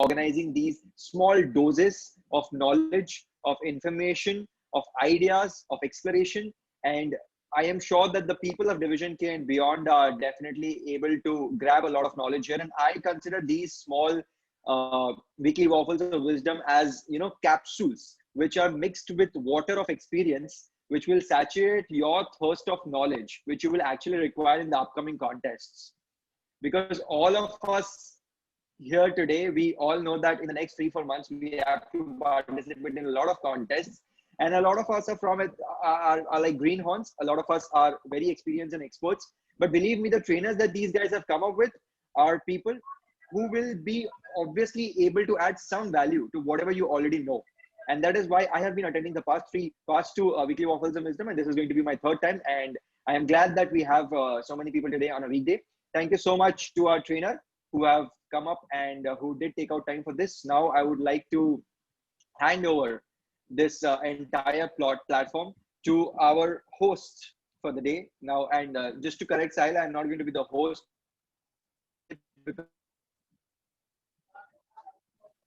organizing these small doses of knowledge, of information, of ideas, of exploration. And I am sure that the people of Division K and beyond are definitely able to grab a lot of knowledge here. And I consider these small weekly waffles of wisdom as, capsules which are mixed with water of experience, which will saturate your thirst of knowledge, which you will actually require in the upcoming contests. Because all of us here today, we all know that in the next 3-4 months, we have to participate in a lot of contests. And a lot of us are from it, are like greenhorns. A lot of us are very experienced and experts. But believe me, the trainers that these guys have come up with are people who will be obviously able to add some value to whatever you already know. And that is why I have been attending the past two Weekly Waffles of Wisdom, and this is going to be my third time. And I am glad that we have so many people today on a weekday. Thank you so much to our trainer who have come up and who did take out time for this. Now I would like to hand over this entire platform to our host for the day now. And just to correct Sahil, I'm not going to be the host.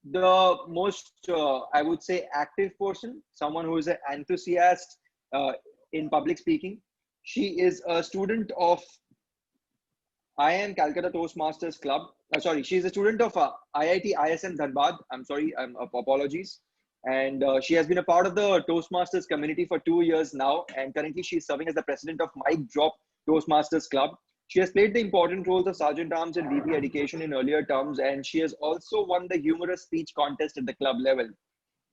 The most, I would say, active person, someone who is an enthusiast in public speaking. She is a student of IIM Calcutta Toastmasters Club. She's a student of IIT ISM Dhanbad. Apologies. And she has been a part of the Toastmasters community for 2 years now. And currently she's serving as the president of Mic Drop Toastmasters Club. She has played the important roles of Sergeant Arms and VP Education in earlier terms. And she has also won the humorous speech contest at the club level.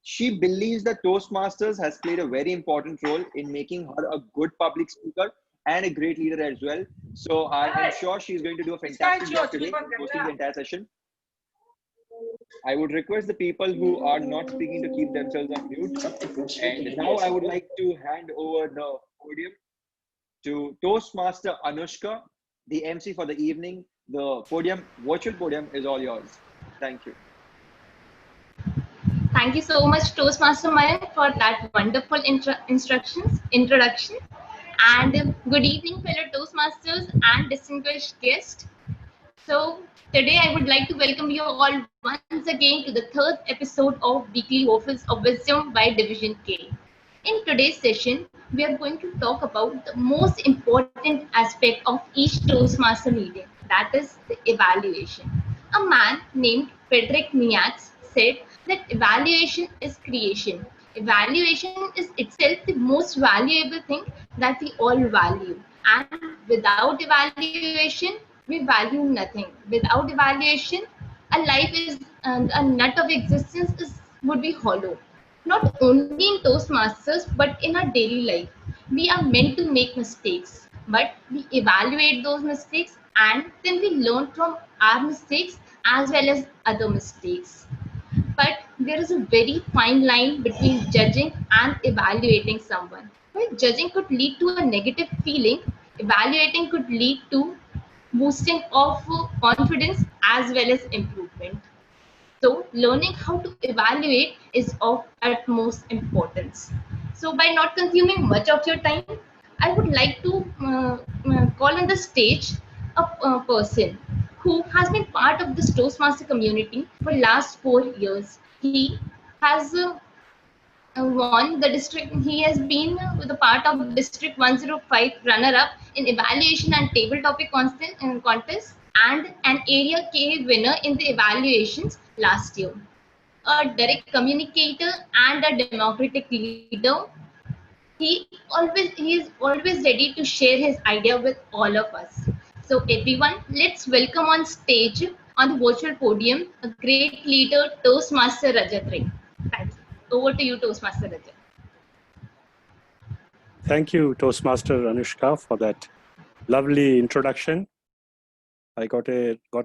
She believes that Toastmasters has played a very important role in making her a good public speaker and a great leader as well. So I am sure she's going to do a fantastic job today, hosting the entire session. I would request the people who are not speaking to keep themselves on mute. And now I would like to hand over the podium to Toastmaster Anushka, the MC for the evening. The virtual podium is all yours. Thank you. Thank you so much, Toastmaster Mayank, for that wonderful introduction. And good evening, fellow Toastmasters and distinguished guests. So today I would like to welcome you all once again to the third episode of Weekly Waffles of Wisdom by Division K. In today's session, we are going to talk about the most important aspect of each Toastmaster meeting, that is the evaluation. A man named Frederick Niatz said that evaluation is creation. Evaluation is itself the most valuable thing that we all value. And without evaluation, we value nothing. Without evaluation, a life is a nut of existence would be hollow. Not only in Toastmasters, but in our daily life. We are meant to make mistakes, but we evaluate those mistakes and then we learn from our mistakes as well as other mistakes. But there is a very fine line between judging and evaluating someone. While judging could lead to a negative feeling, evaluating could lead to boosting of confidence as well as improvement. So learning how to evaluate is of utmost importance. So by not consuming much of your time, I would like to call on the stage a person who has been part of this Toastmaster community for last 4 years. He has won the district. He has been the part of District 105 runner-up in evaluation and table topic contest and an Area K winner in the evaluations last year. A direct communicator and a democratic leader, he is always ready to share his idea with all of us. So everyone, let's welcome on stage on the virtual podium a great leader, Toastmaster Rajat Ray. Thank you. Over to you, Toastmaster Rajat. Thank you, Toastmaster Anushka, for that lovely introduction. I got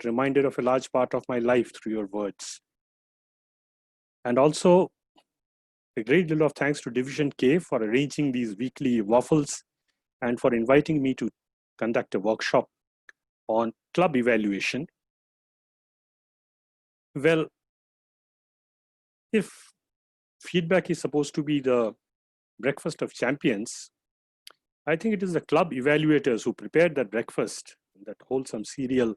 reminded of a large part of my life through your words. And also, a great deal of thanks to Division K for arranging these weekly waffles and for inviting me to conduct a workshop on club evaluation. Well, if feedback is supposed to be the breakfast of champions, I think it is the club evaluators who prepared that breakfast, that wholesome cereal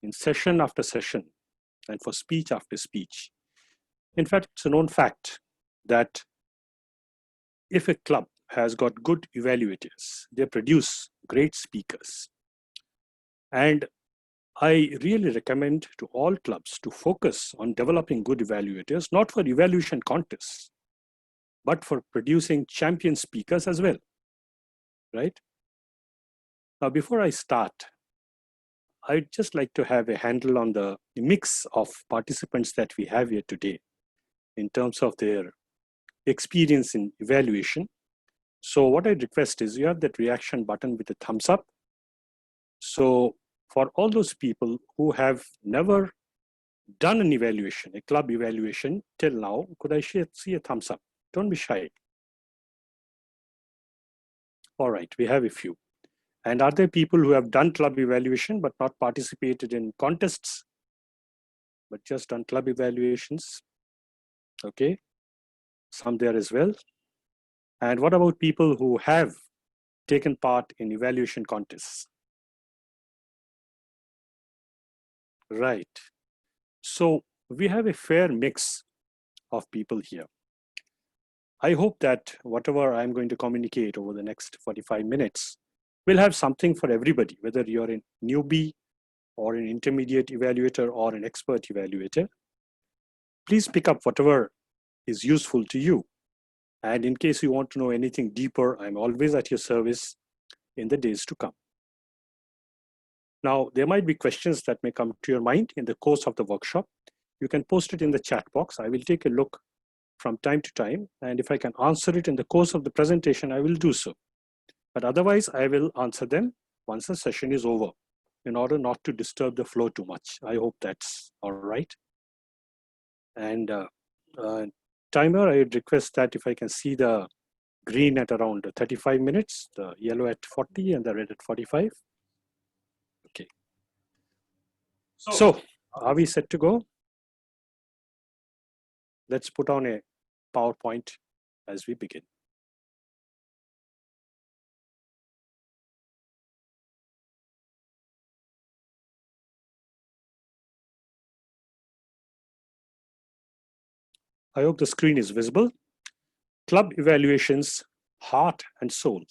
in session after session, and for speech after speech. In fact, it's a known fact that if a club has got good evaluators, they produce great speakers. And I really recommend to all clubs to focus on developing good evaluators, not for evaluation contests, but for producing champion speakers as well, right? Now, before I start, I'd just like to have a handle on the mix of participants that we have here today in terms of their experience in evaluation. So what I'd request is you have that reaction button with a thumbs up. So for all those people who have never done an evaluation, a club evaluation till now, could I see a thumbs up? Don't be shy. All right, we have a few. And are there people who have done club evaluation but not participated in contests, but just done club evaluations? Okay, some there as well. And what about people who have taken part in evaluation contests? Right. So we have a fair mix of people here. I hope that whatever I'm going to communicate over the next 45 minutes will have something for everybody, whether you're a newbie or an intermediate evaluator or an expert evaluator. Please pick up whatever is useful to you. And in case you want to know anything deeper, I'm always at your service in the days to come. Now, there might be questions that may come to your mind in the course of the workshop. You can post it in the chat box. I will take a look from time to time. And if I can answer it in the course of the presentation, I will do so. But otherwise, I will answer them once the session is over in order not to disturb the flow too much. I hope that's all right. And timer, I would request that if I can see the green at around 35 minutes, the yellow at 40 and the red at 45. Okay. So are we set to go? Let's put on a PowerPoint as we begin. I hope the screen is visible. Club evaluations, heart and soul.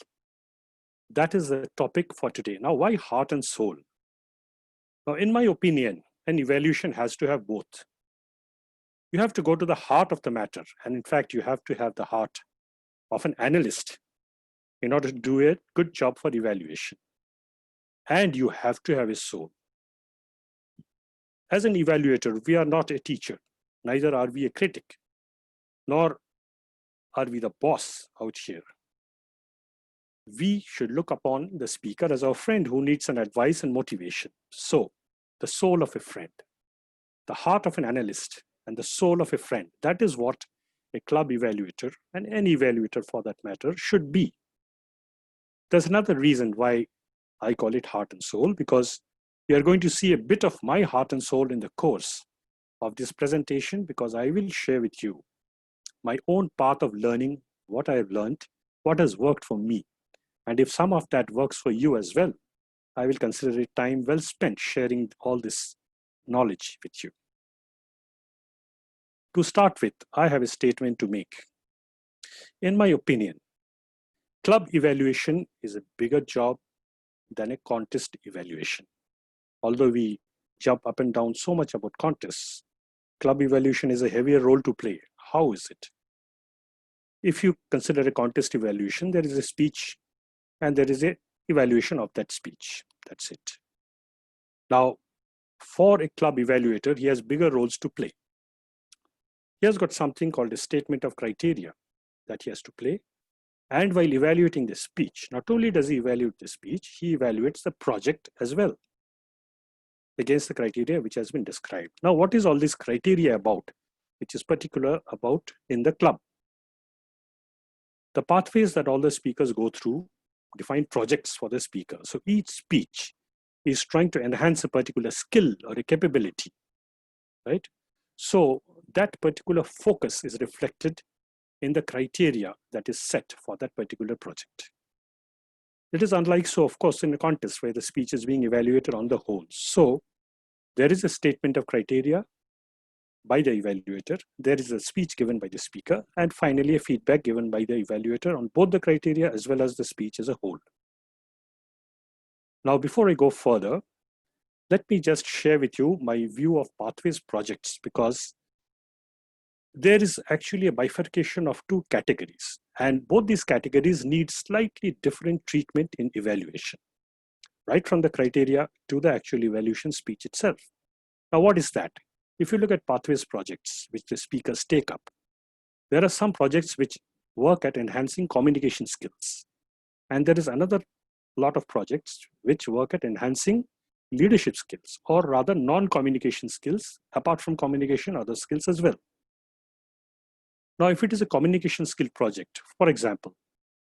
That is the topic for today. Now, why heart and soul? Now, in my opinion, an evaluation has to have both. You have to go to the heart of the matter. And in fact, you have to have the heart of an analyst in order to do a good job for evaluation. And you have to have a soul. As an evaluator, we are not a teacher. Neither are we a critic, nor are we the boss out here. We should look upon the speaker as our friend who needs an advice and motivation. So, the soul of a friend, the heart of an analyst, and the soul of a friend, that is what a club evaluator, and any evaluator for that matter, should be. There's another reason why I call it heart and soul, because we are going to see a bit of my heart and soul in the course of this presentation, because I will share with you my own path of learning, what I have learned, what has worked for me. And if some of that works for you as well, I will consider it time well spent sharing all this knowledge with you. To start with, I have a statement to make. In my opinion, club evaluation is a bigger job than a contest evaluation. Although we jump up and down so much about contests, club evaluation is a heavier role to play. How is it? If you consider a contest evaluation, there is a speech and there is a evaluation of that speech. That's it. Now, for a club evaluator, he has bigger roles to play. He has got something called a statement of criteria that he has to play. And while evaluating the speech, not only does he evaluate the speech, he evaluates the project as well against the criteria which has been described. Now, what is all this criteria about, which is particular about in the club? The pathways that all the speakers go through define projects for the speaker. So each speech is trying to enhance a particular skill or a capability, right? So that particular focus is reflected in the criteria that is set for that particular project. It is unlike so, of course, in a contest where the speech is being evaluated on the whole. So there is a statement of criteria by the evaluator. There is a speech given by the speaker, and finally a feedback given by the evaluator on both the criteria as well as the speech as a whole. Now, before I go further, let me just share with you my view of pathways projects, because there is actually a bifurcation of two categories, and both these categories need slightly different treatment in evaluation, right from the criteria to the actual evaluation speech itself. Now, what is that? If you look at pathways projects, which the speakers take up, there are some projects which work at enhancing communication skills. And there is another lot of projects which work at enhancing leadership skills, or rather non-communication skills, apart from communication, other skills as well. Now, if it is a communication skill project, for example,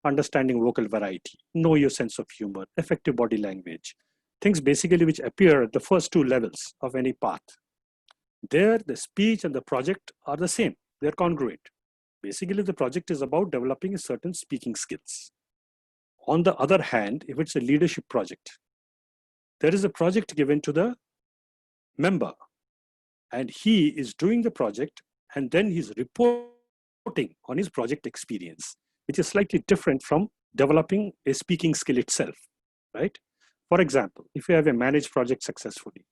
understanding vocal variety, know your sense of humor, effective body language, things basically which appear at the first two levels of any path. There, the speech and the project are the same. They're congruent. Basically, the project is about developing certain speaking skills. On the other hand, if it's a leadership project, there is a project given to the member, and he is doing the project, and then he's reporting on his project experience, which is slightly different from developing a speaking skill itself, right? For example, if you have a managed project successfully,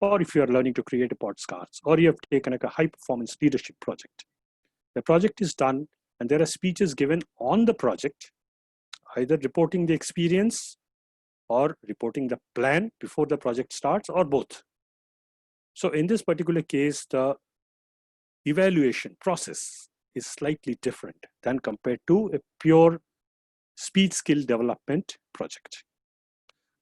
or if you are learning to create a podcast, or you have taken like a high performance leadership project, the project is done and there are speeches given on the project, either reporting the experience or reporting the plan before the project starts, or both. So in this particular case, the evaluation process is slightly different than compared to a pure speech skill development project.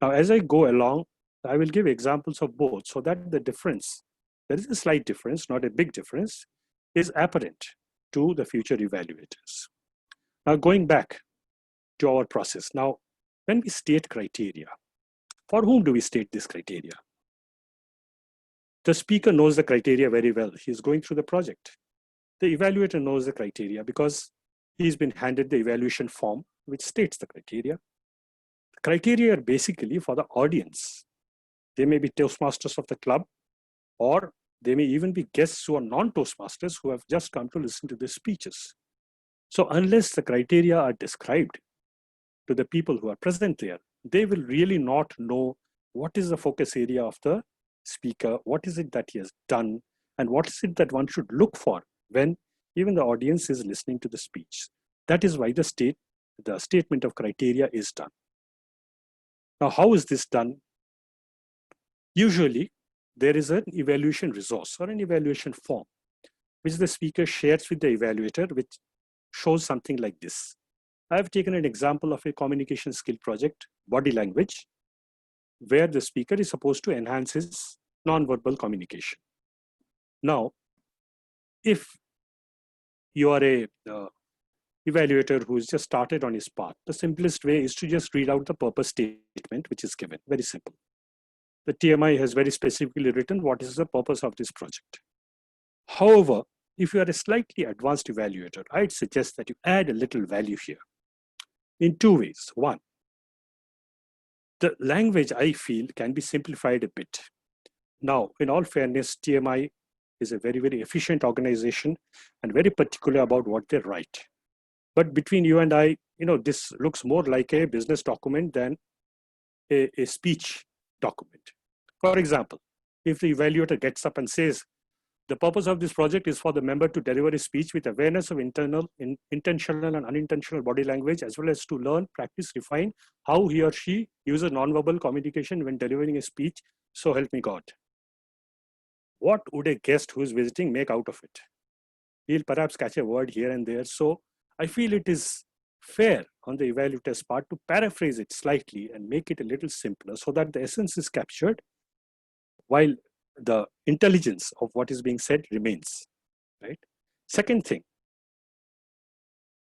Now, as I go along, I will give examples of both so that the difference, there is a slight difference, not a big difference, is apparent to the future evaluators. Now, going back to our process. Now, when we state criteria, for whom do we state this criteria? The speaker knows the criteria very well. He's going through the project. The evaluator knows the criteria because he's been handed the evaluation form which states the criteria. The criteria are basically for the audience. They may be Toastmasters of the club, or they may even be guests who are non-Toastmasters who have just come to listen to the speeches. So unless the criteria are described to the people who are present there, they will really not know what is the focus area of the speaker, what is it that he has done, and what is it that one should look for when even the audience is listening to the speech. That is why the statement of criteria is done. Now, how is this done? Usually, there is an evaluation resource or an evaluation form, which the speaker shares with the evaluator, which shows something like this. I have taken an example of a communication skill project, body language, where the speaker is supposed to enhance his non-verbal communication. Now, if you are a evaluator who has just started on his path, the simplest way is to just read out the purpose statement, which is given. Very simple. The TMI has very specifically written what is the purpose of this project. However, if you are a slightly advanced evaluator, I'd suggest that you add a little value here in two ways. One, the language, I feel, can be simplified a bit. Now, in all fairness, TMI is a very, very efficient organization and very particular about what they write. But between you and I, this looks more like a business document than a speech document. For example, if the evaluator gets up and says, the purpose of this project is for the member to deliver a speech with awareness of intentional and unintentional body language, as well as to learn, practice, refine how he or she uses nonverbal communication when delivering a speech. So help me God. What would a guest who is visiting make out of it? He'll perhaps catch a word here and there. So I feel it is fair on the evaluator's part to paraphrase it slightly and make it a little simpler so that the essence is captured while the intelligence of what is being said remains, right? Second thing,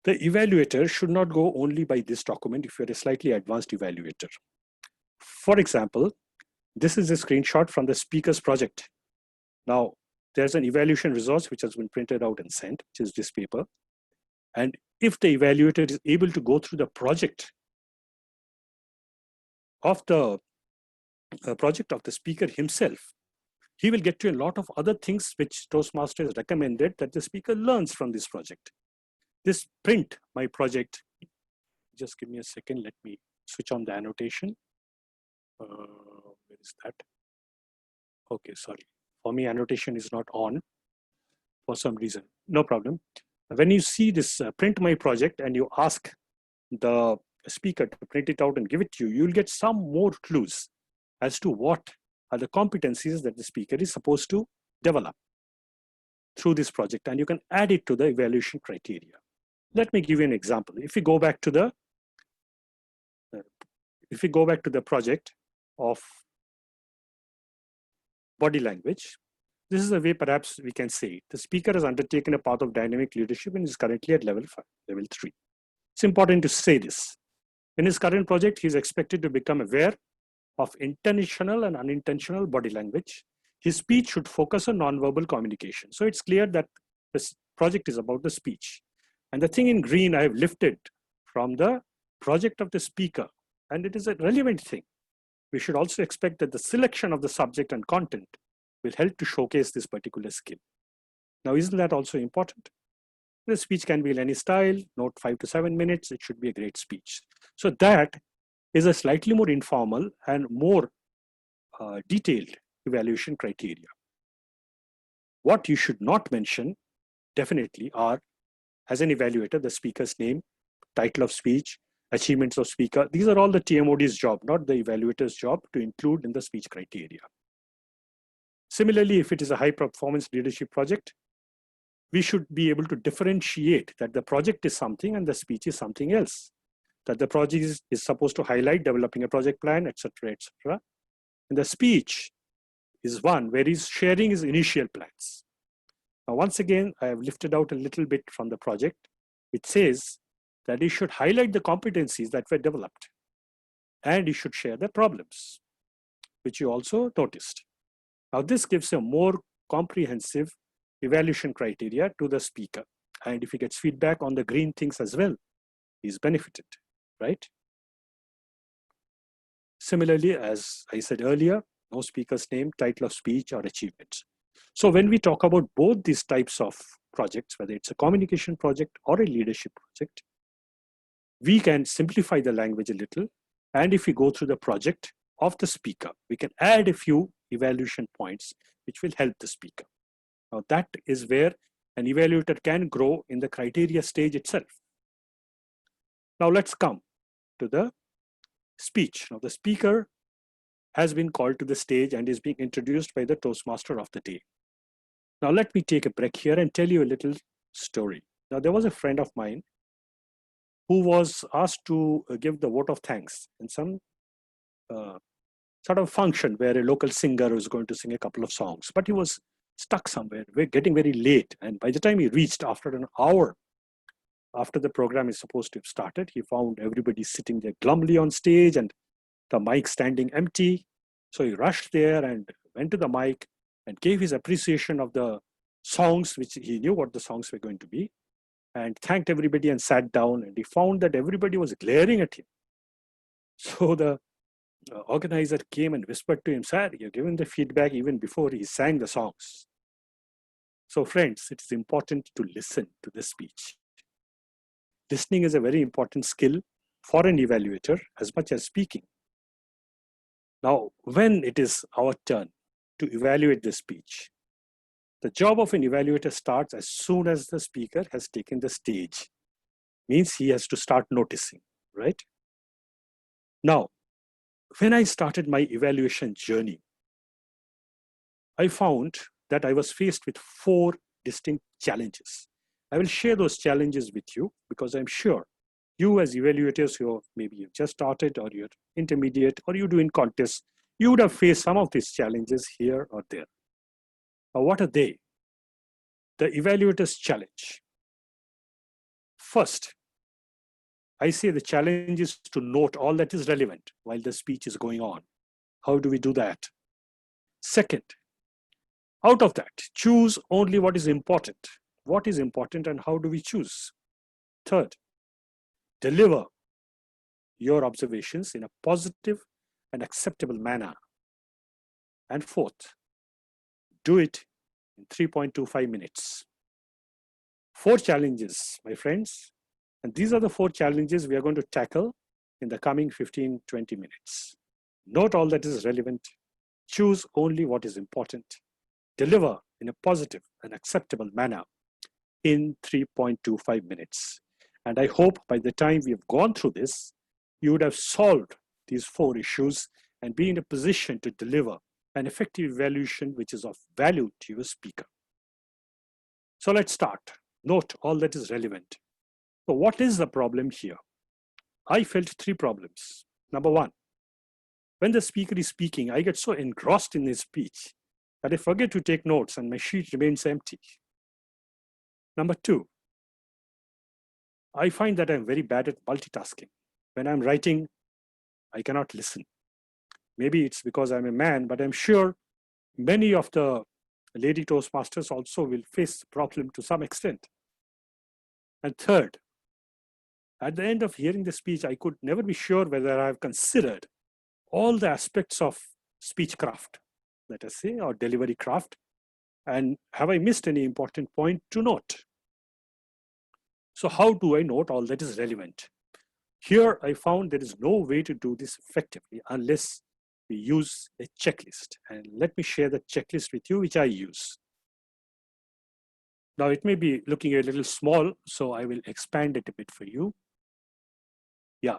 the evaluator should not go only by this document if you're a slightly advanced evaluator. For example, this is a screenshot from the speaker's project. Now, there's an evaluation resource which has been printed out and sent, which is this paper. And if the evaluator is able to go through the project of the speaker himself, he will get to a lot of other things which Toastmasters recommended that the speaker learns from this project. This print my project, just give me a second, let me switch on the annotation. Where is that? Okay, sorry. For me, annotation is not on for some reason. No problem. When you see this print my project and you ask the speaker to print it out and give it to you, you'll get some more clues as to what are the competencies that the speaker is supposed to develop through this project, and you can add it to the evaluation criteria. Let me give you an example. If we go back to the project of body language, this is a way perhaps we can say it. The speaker has undertaken a path of dynamic leadership and is currently at level 5, level 3. It's important to say this. In his current project, he is expected to become aware of intentional and unintentional body language. His speech should focus on nonverbal communication. So it's clear that this project is about the speech. And the thing in green I have lifted from the project of the speaker, and it is a relevant thing. We should also expect that the selection of the subject and content will help to showcase this particular skill. Now, isn't that also important? The speech can be in any style, not 5 to 7 minutes, it should be a great speech. So that is a slightly more informal and more detailed evaluation criteria. What you should not mention definitely are, as an evaluator, the speaker's name, title of speech, achievements of speaker. These are all the TMOD's job, not the evaluator's job to include in the speech criteria. Similarly, if it is a high performance leadership project, we should be able to differentiate that the project is something and the speech is something else. That the project is supposed to highlight developing a project plan, etc., etc. And the speech is one where he's sharing his initial plans. Now, once again, I have lifted out a little bit from the project. It says that he should highlight the competencies that were developed and he should share the problems, which you also noticed. Now, this gives a more comprehensive evaluation criteria to the speaker. And if he gets feedback on the green things as well, he's benefited, right? Similarly, as I said earlier, no speaker's name, title of speech, or achievements. So when we talk about both these types of projects, whether it's a communication project or a leadership project, we can simplify the language a little. And if we go through the project of the speaker, we can add a few evaluation points which will help the speaker. Now that is where an evaluator can grow in the criteria stage itself. Now let's come to the speech. Now the speaker has been called to the stage and is being introduced by the Toastmaster of the day. Now let me take a break here and tell you a little story. Now there was a friend of mine who was asked to give the vote of thanks in some sort of function where a local singer was going to sing a couple of songs, but he was stuck somewhere. We're getting very late. And by the time he reached, after an hour after the program is supposed to have started, he found everybody sitting there glumly on stage and the mic standing empty. So he rushed there and went to the mic and gave his appreciation of the songs, which he knew what the songs were going to be, and thanked everybody and sat down, and he found that everybody was glaring at him. So the organizer came and whispered to him, "Sir, you're given the feedback even before he sang the songs." So friends, it is important to listen to the speech. Listening is a very important skill for an evaluator as much as speaking. Now, when it is our turn to evaluate the speech, the job of an evaluator starts as soon as the speaker has taken the stage. Means he has to start noticing, right? Now, when I started my evaluation journey, I found that I was faced with 4 distinct challenges. I will share those challenges with you because I'm sure you as evaluators, maybe you've just started or you're intermediate or you're doing contests, you would have faced some of these challenges here or there. Now, what are they? The evaluator's challenge. First, I say the challenge is to note all that is relevant while the speech is going on. How do we do that? Second, out of that, choose only what is important. What is important and how do we choose? Third, deliver your observations in a positive and acceptable manner. And fourth, do it in 3.25 minutes. 4 challenges, my friends. And these are the 4 challenges we are going to tackle in the coming 15-20 minutes. Note all that is relevant. Choose only what is important. Deliver in a positive and acceptable manner in 3.25 minutes. And I hope by the time we have gone through this, you would have solved these 4 issues and be in a position to deliver an effective evaluation which is of value to your speaker. So let's start. Note all that is relevant. So what is the problem here? I felt 3 problems. Number 1, when the speaker is speaking, I get so engrossed in his speech that I forget to take notes and my sheet remains empty. Number 2, I find that I'm very bad at multitasking. When I'm writing, I cannot listen. Maybe it's because I'm a man, but I'm sure many of the lady Toastmasters also will face the problem to some extent. And third, at the end of hearing the speech, I could never be sure whether I've considered all the aspects of speech craft, let us say, or delivery craft, and have I missed any important point to note? So how do I note all that is relevant? Here, I found there is no way to do this effectively unless we use a checklist. And let me share the checklist with you, which I use. Now, it may be looking a little small, so I will expand it a bit for you. Yeah,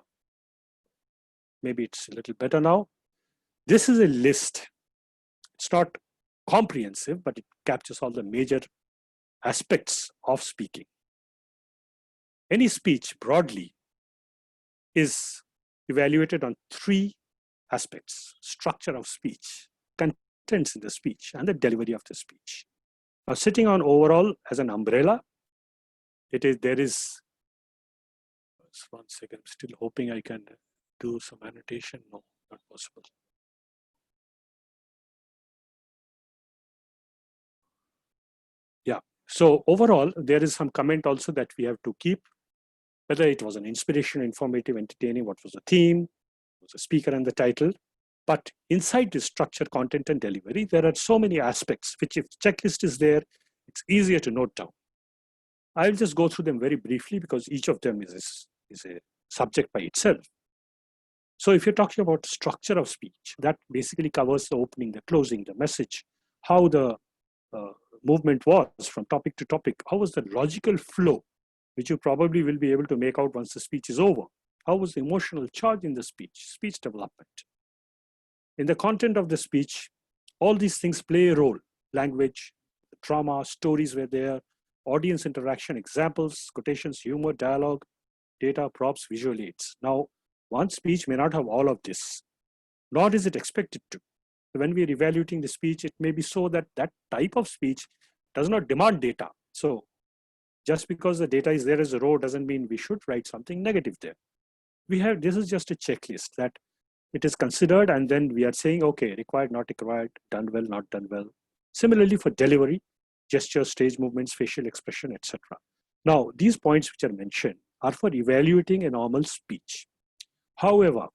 maybe it's a little better now. This is a list. It's not comprehensive, but it captures all the major aspects of speaking. Any speech broadly is evaluated on 3 aspects: structure of speech, contents in the speech, and the delivery of the speech. Now, sitting on overall as an umbrella, there is, just 1 second, I'm still hoping I can do some annotation. No, not possible. Yeah, so overall, there is some comment also that we have to keep, whether it was an inspiration, informative, entertaining, what was the theme, was the speaker and the title. But inside this structure, content, and delivery, there are so many aspects, which if the checklist is there, it's easier to note down. I'll just go through them very briefly because each of them is a subject by itself. So if you're talking about structure of speech, that basically covers the opening, the closing, the message, how the movement was from topic to topic, how was the logical flow, which you probably will be able to make out once the speech is over. How was the emotional charge in the speech development? In the content of the speech, all these things play a role. Language, drama, stories were there, audience interaction, examples, quotations, humor, dialogue, data, props, visual aids. Now, one speech may not have all of this, nor is it expected to. When we are evaluating the speech, it may be so that that type of speech does not demand data. So just because the data is there as a row doesn't mean we should write something negative there. This is just a checklist that it is considered, and then we are saying, okay, required, not required, done well, not done well. Similarly for delivery, gesture, stage movements, facial expression, etc. Now, these points which are mentioned are for evaluating a normal speech. However,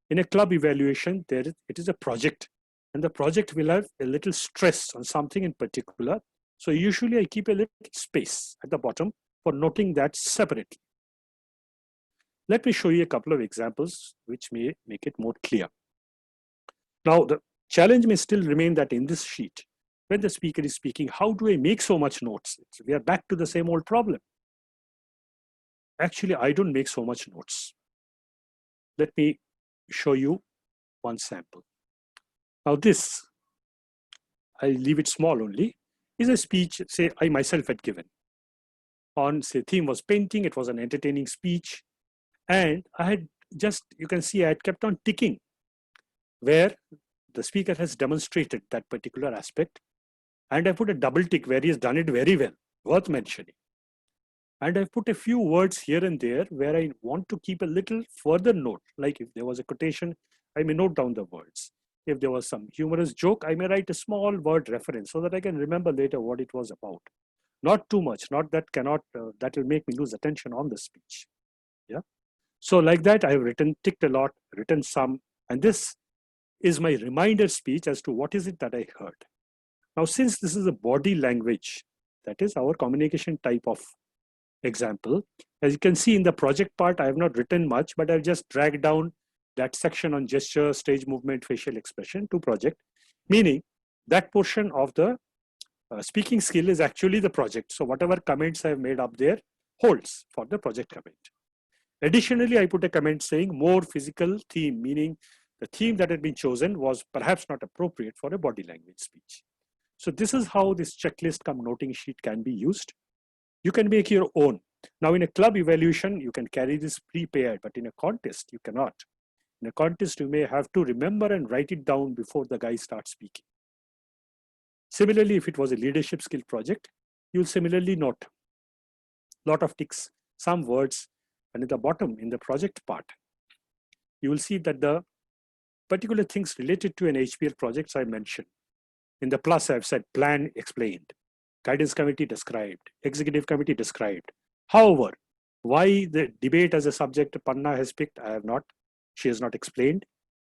in a club evaluation, it is a project, and the project will have a little stress on something in particular. So usually I keep a little space at the bottom for noting that separately. Let me show you a couple of examples which may make it more clear. Now, the challenge may still remain that in this sheet, when the speaker is speaking, how do I make so much notes? We are back to the same old problem. Actually, I don't make so much notes. Let me show you one sample. Now this, I'll leave it small only, is a speech, say, I myself had given. On, say, theme was painting, it was an entertaining speech. And I had just, you can see I had kept on ticking where the speaker has demonstrated that particular aspect. And I put a double tick where he has done it very well, worth mentioning. And I've put a few words here and there where I want to keep a little further note. Like if there was a quotation, I may note down the words. If there was some humorous joke, I may write a small word reference so that I can remember later what it was about. Not too much, not that that will make me lose attention on the speech. Yeah. So like that, I have ticked a lot, written some, and this is my reminder speech as to what is it that I heard. Now, since this is a body language, that is our communication type of example, as you can see in the project part, I have not written much, but I've just dragged down that section on gesture, stage movement, facial expression to project, meaning that portion of the speaking skill is actually the project. So whatever comments I've made up there holds for the project comment. Additionally, I put a comment saying more physical theme, meaning the theme that had been chosen was perhaps not appropriate for a body language speech. So this is how this checklist cum noting sheet can be used. You can make your own. Now in a club evaluation, you can carry this prepared, but in a contest, you cannot. In a contest, you may have to remember and write it down before the guy starts speaking. Similarly, if it was a leadership skill project, you'll similarly note a lot of ticks, some words, and at the bottom in the project part, you will see that the particular things related to an HPL projects I mentioned. In the plus, I've said plan explained, guidance committee described, executive committee described. However, why the debate as a subject Panna has picked, I have not. She has not explained.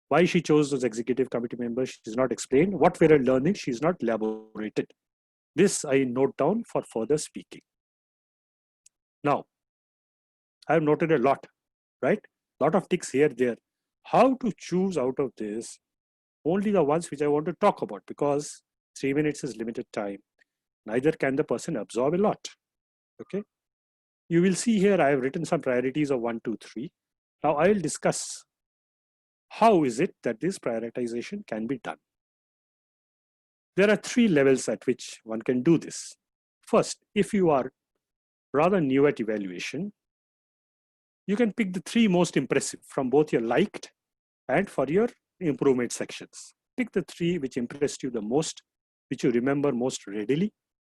Why she chose those executive committee members, she has not explained. What we're learning, she's not elaborated. This I note down for further speaking. Now, I have noted a lot, right? A lot of ticks here, there. How to choose out of this only the ones which I want to talk about, because 3 minutes is limited time. Neither can the person absorb a lot. Okay. You will see here I have written some priorities of 1, 2, 3. Now I will discuss how is it that this prioritization can be done. There are 3 levels at which one can do this. First, if you are rather new at evaluation, you can pick the 3 most impressive from both your liked and for your improvement sections. Pick the 3 which impressed you the most, which you remember most readily,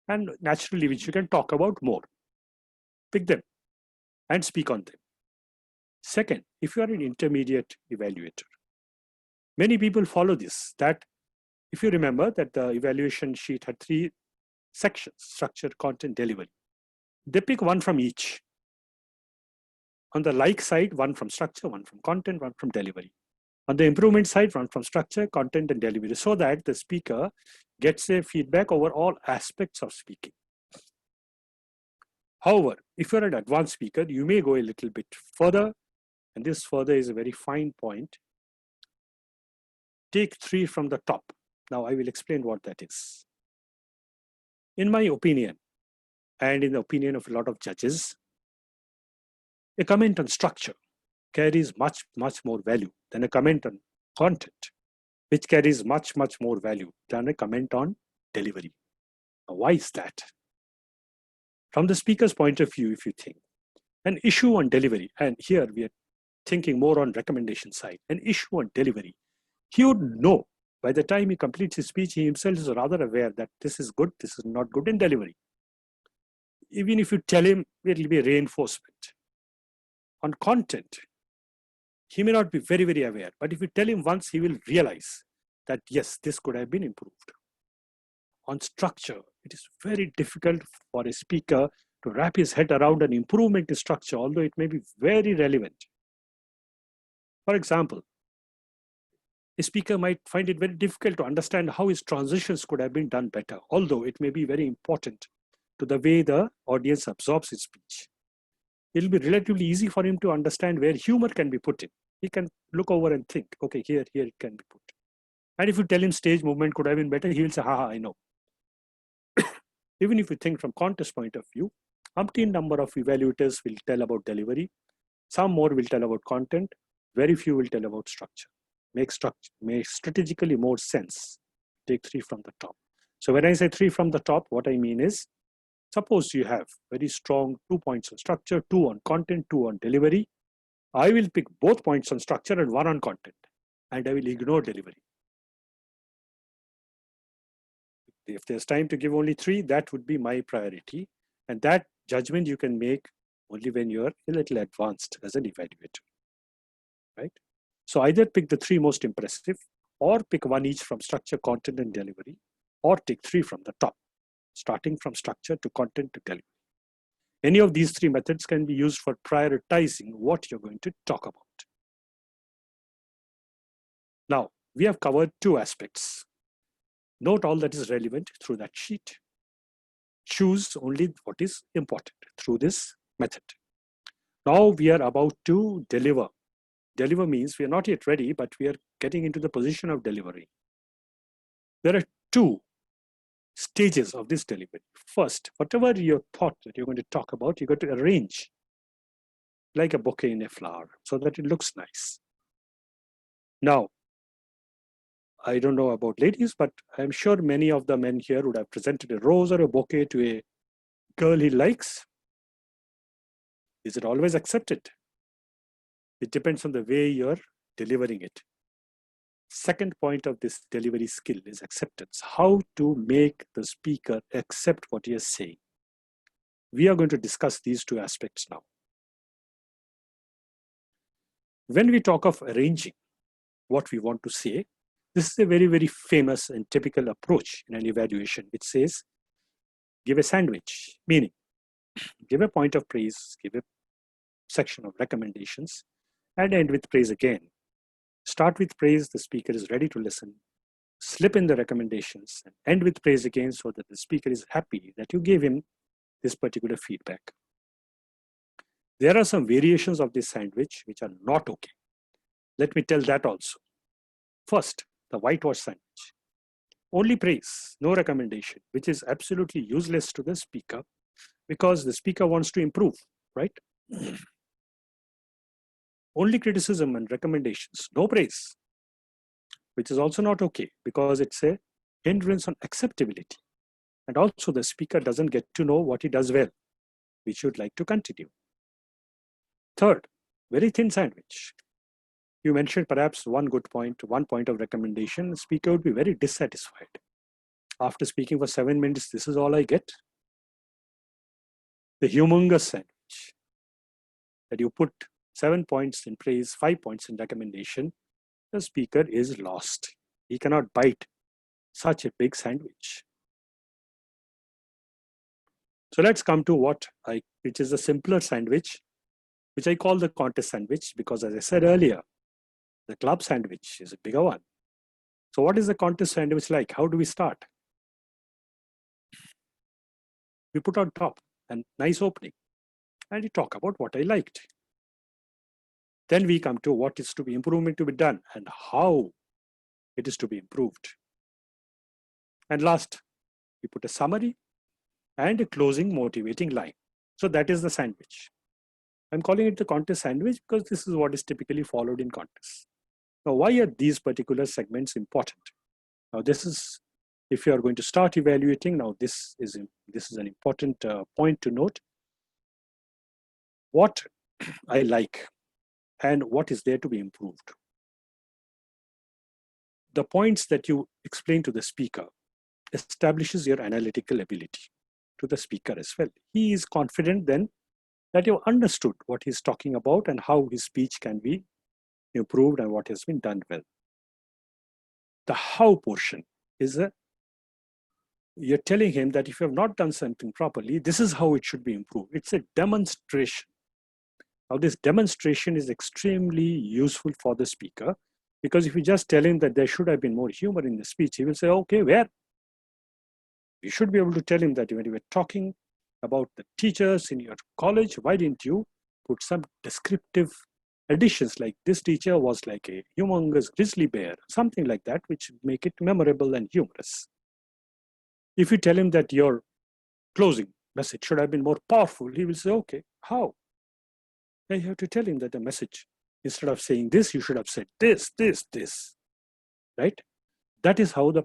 and naturally which you can talk about more. Pick them and speak on them. Second, if you are an intermediate evaluator, many people follow this, that if you remember that the evaluation sheet had 3 sections, structure, content, delivery. They pick 1 from each. On the like side, 1 from structure, 1 from content, 1 from delivery. On the improvement side, 1 from structure, content, and delivery, so that the speaker gets a feedback over all aspects of speaking. However, if you're an advanced speaker, you may go a little bit further, and this further is a very fine point. Take 3 from the top. Now I will explain what that is. In my opinion, and in the opinion of a lot of judges, a comment on structure carries much, much more value than a comment on content, which carries much, much more value than a comment on delivery. Now, why is that? From the speaker's point of view, if you think, an issue on delivery, and here we are thinking more on recommendation side, an issue on delivery, he would know by the time he completes his speech, he himself is rather aware that this is good, this is not good in delivery. Even if you tell him, it will be a reinforcement. On content, he may not be very, very aware, but if you tell him once, he will realize that yes, this could have been improved. On structure, it is very difficult for a speaker to wrap his head around an improvement in structure, although it may be very relevant. For example, a speaker might find it very difficult to understand how his transitions could have been done better, although it may be very important to the way the audience absorbs his speech. It will be relatively easy for him to understand where humor can be put in. He can look over and think, okay, here it can be put. And if you tell him stage movement could have been better, he will say, haha, I know. Even if you think from contest point of view, umpteen number of evaluators will tell about delivery. Some more will tell about content. Very few will tell about structure. Make strategically more sense. Take 3 from the top. So when I say 3 from the top, what I mean is, suppose you have very strong 2 points on structure, 2 on content, 2 on delivery. I will pick both points on structure and 1 on content, and I will ignore delivery. If there's time to give only 3, that would be my priority. And that judgment you can make only when you're a little advanced as an evaluator, right? So either pick the 3 most impressive, or pick 1 each from structure, content, and delivery, or take 3 from the top, starting from structure to content to delivery. Any of these 3 methods can be used for prioritizing what you're going to talk about. Now, we have covered 2 aspects. Note all that is relevant through that sheet. Choose only what is important through this method. Now we are about to deliver. Deliver means we are not yet ready, but we are getting into the position of delivery. There are two stages of this delivery. First, whatever you thought that you're going to talk about, you got to arrange like a bouquet in a flower so that it looks nice. Now, I don't know about ladies, but I'm sure many of the men here would have presented a rose or a bouquet to a girl he likes. Is it always accepted? It depends on the way you're delivering it. Second point of this delivery skill is acceptance. How to make the speaker accept what he is saying. We are going to discuss these two aspects now. When we talk of arranging what we want to say, this is a very, very famous and typical approach in an evaluation, which says, give a sandwich, meaning give a point of praise, give a section of recommendations, and end with praise again. Start with praise, the speaker is ready to listen. Slip in the recommendations and end with praise again so that the speaker is happy that you gave him this particular feedback. There are some variations of this sandwich which are not okay. Let me tell that also. First, the whitewash sandwich. Only praise, no recommendation, which is absolutely useless to the speaker because the speaker wants to improve, right? Only criticism and recommendations, no praise, which is also not okay because it's a hindrance on acceptability. And also the speaker doesn't get to know what he does well, which you'd like to continue. Third, very thin sandwich. You mentioned perhaps one good point, 1 point of recommendation, the speaker would be very dissatisfied. After speaking for 7 minutes, this is all I get. The humongous sandwich that you put 7 points in praise, 5 points in recommendation, the speaker is lost. He cannot bite such a big sandwich. So let's come to which is a simpler sandwich, which I call the contest sandwich because as I said earlier, the club sandwich is a bigger one. So what is the contest sandwich like? How do we start? We put on top a nice opening and we talk about what I liked. Then we come to what is to be improvement to be done and how it is to be improved. And last, we put a summary and a closing motivating line. So that is the sandwich. I'm calling it the contest sandwich because this is what is typically followed in contests. Now, why are these particular segments important? Now, this is, if you are going to start evaluating, now this is an important point to note. What I like and what is there to be improved. The points that you explain to the speaker establishes your analytical ability to the speaker as well. He is confident then that you understood what he's talking about and how his speech can be improved and what has been done well. The how portion is you're telling him that if you have not done something properly, this is how it should be improved. It's a demonstration. Now, this demonstration is extremely useful for the speaker because if you just tell him that there should have been more humor in the speech, he will say, okay, where? You should be able to tell him that when you were talking about the teachers in your college, why didn't you put some descriptive additions like this teacher was like a humongous grizzly bear, something like that, which make it memorable and humorous. If you tell him that your closing message should have been more powerful, he will say, okay, how? Then you have to tell him that the message, instead of saying this, you should have said this, right? That is how the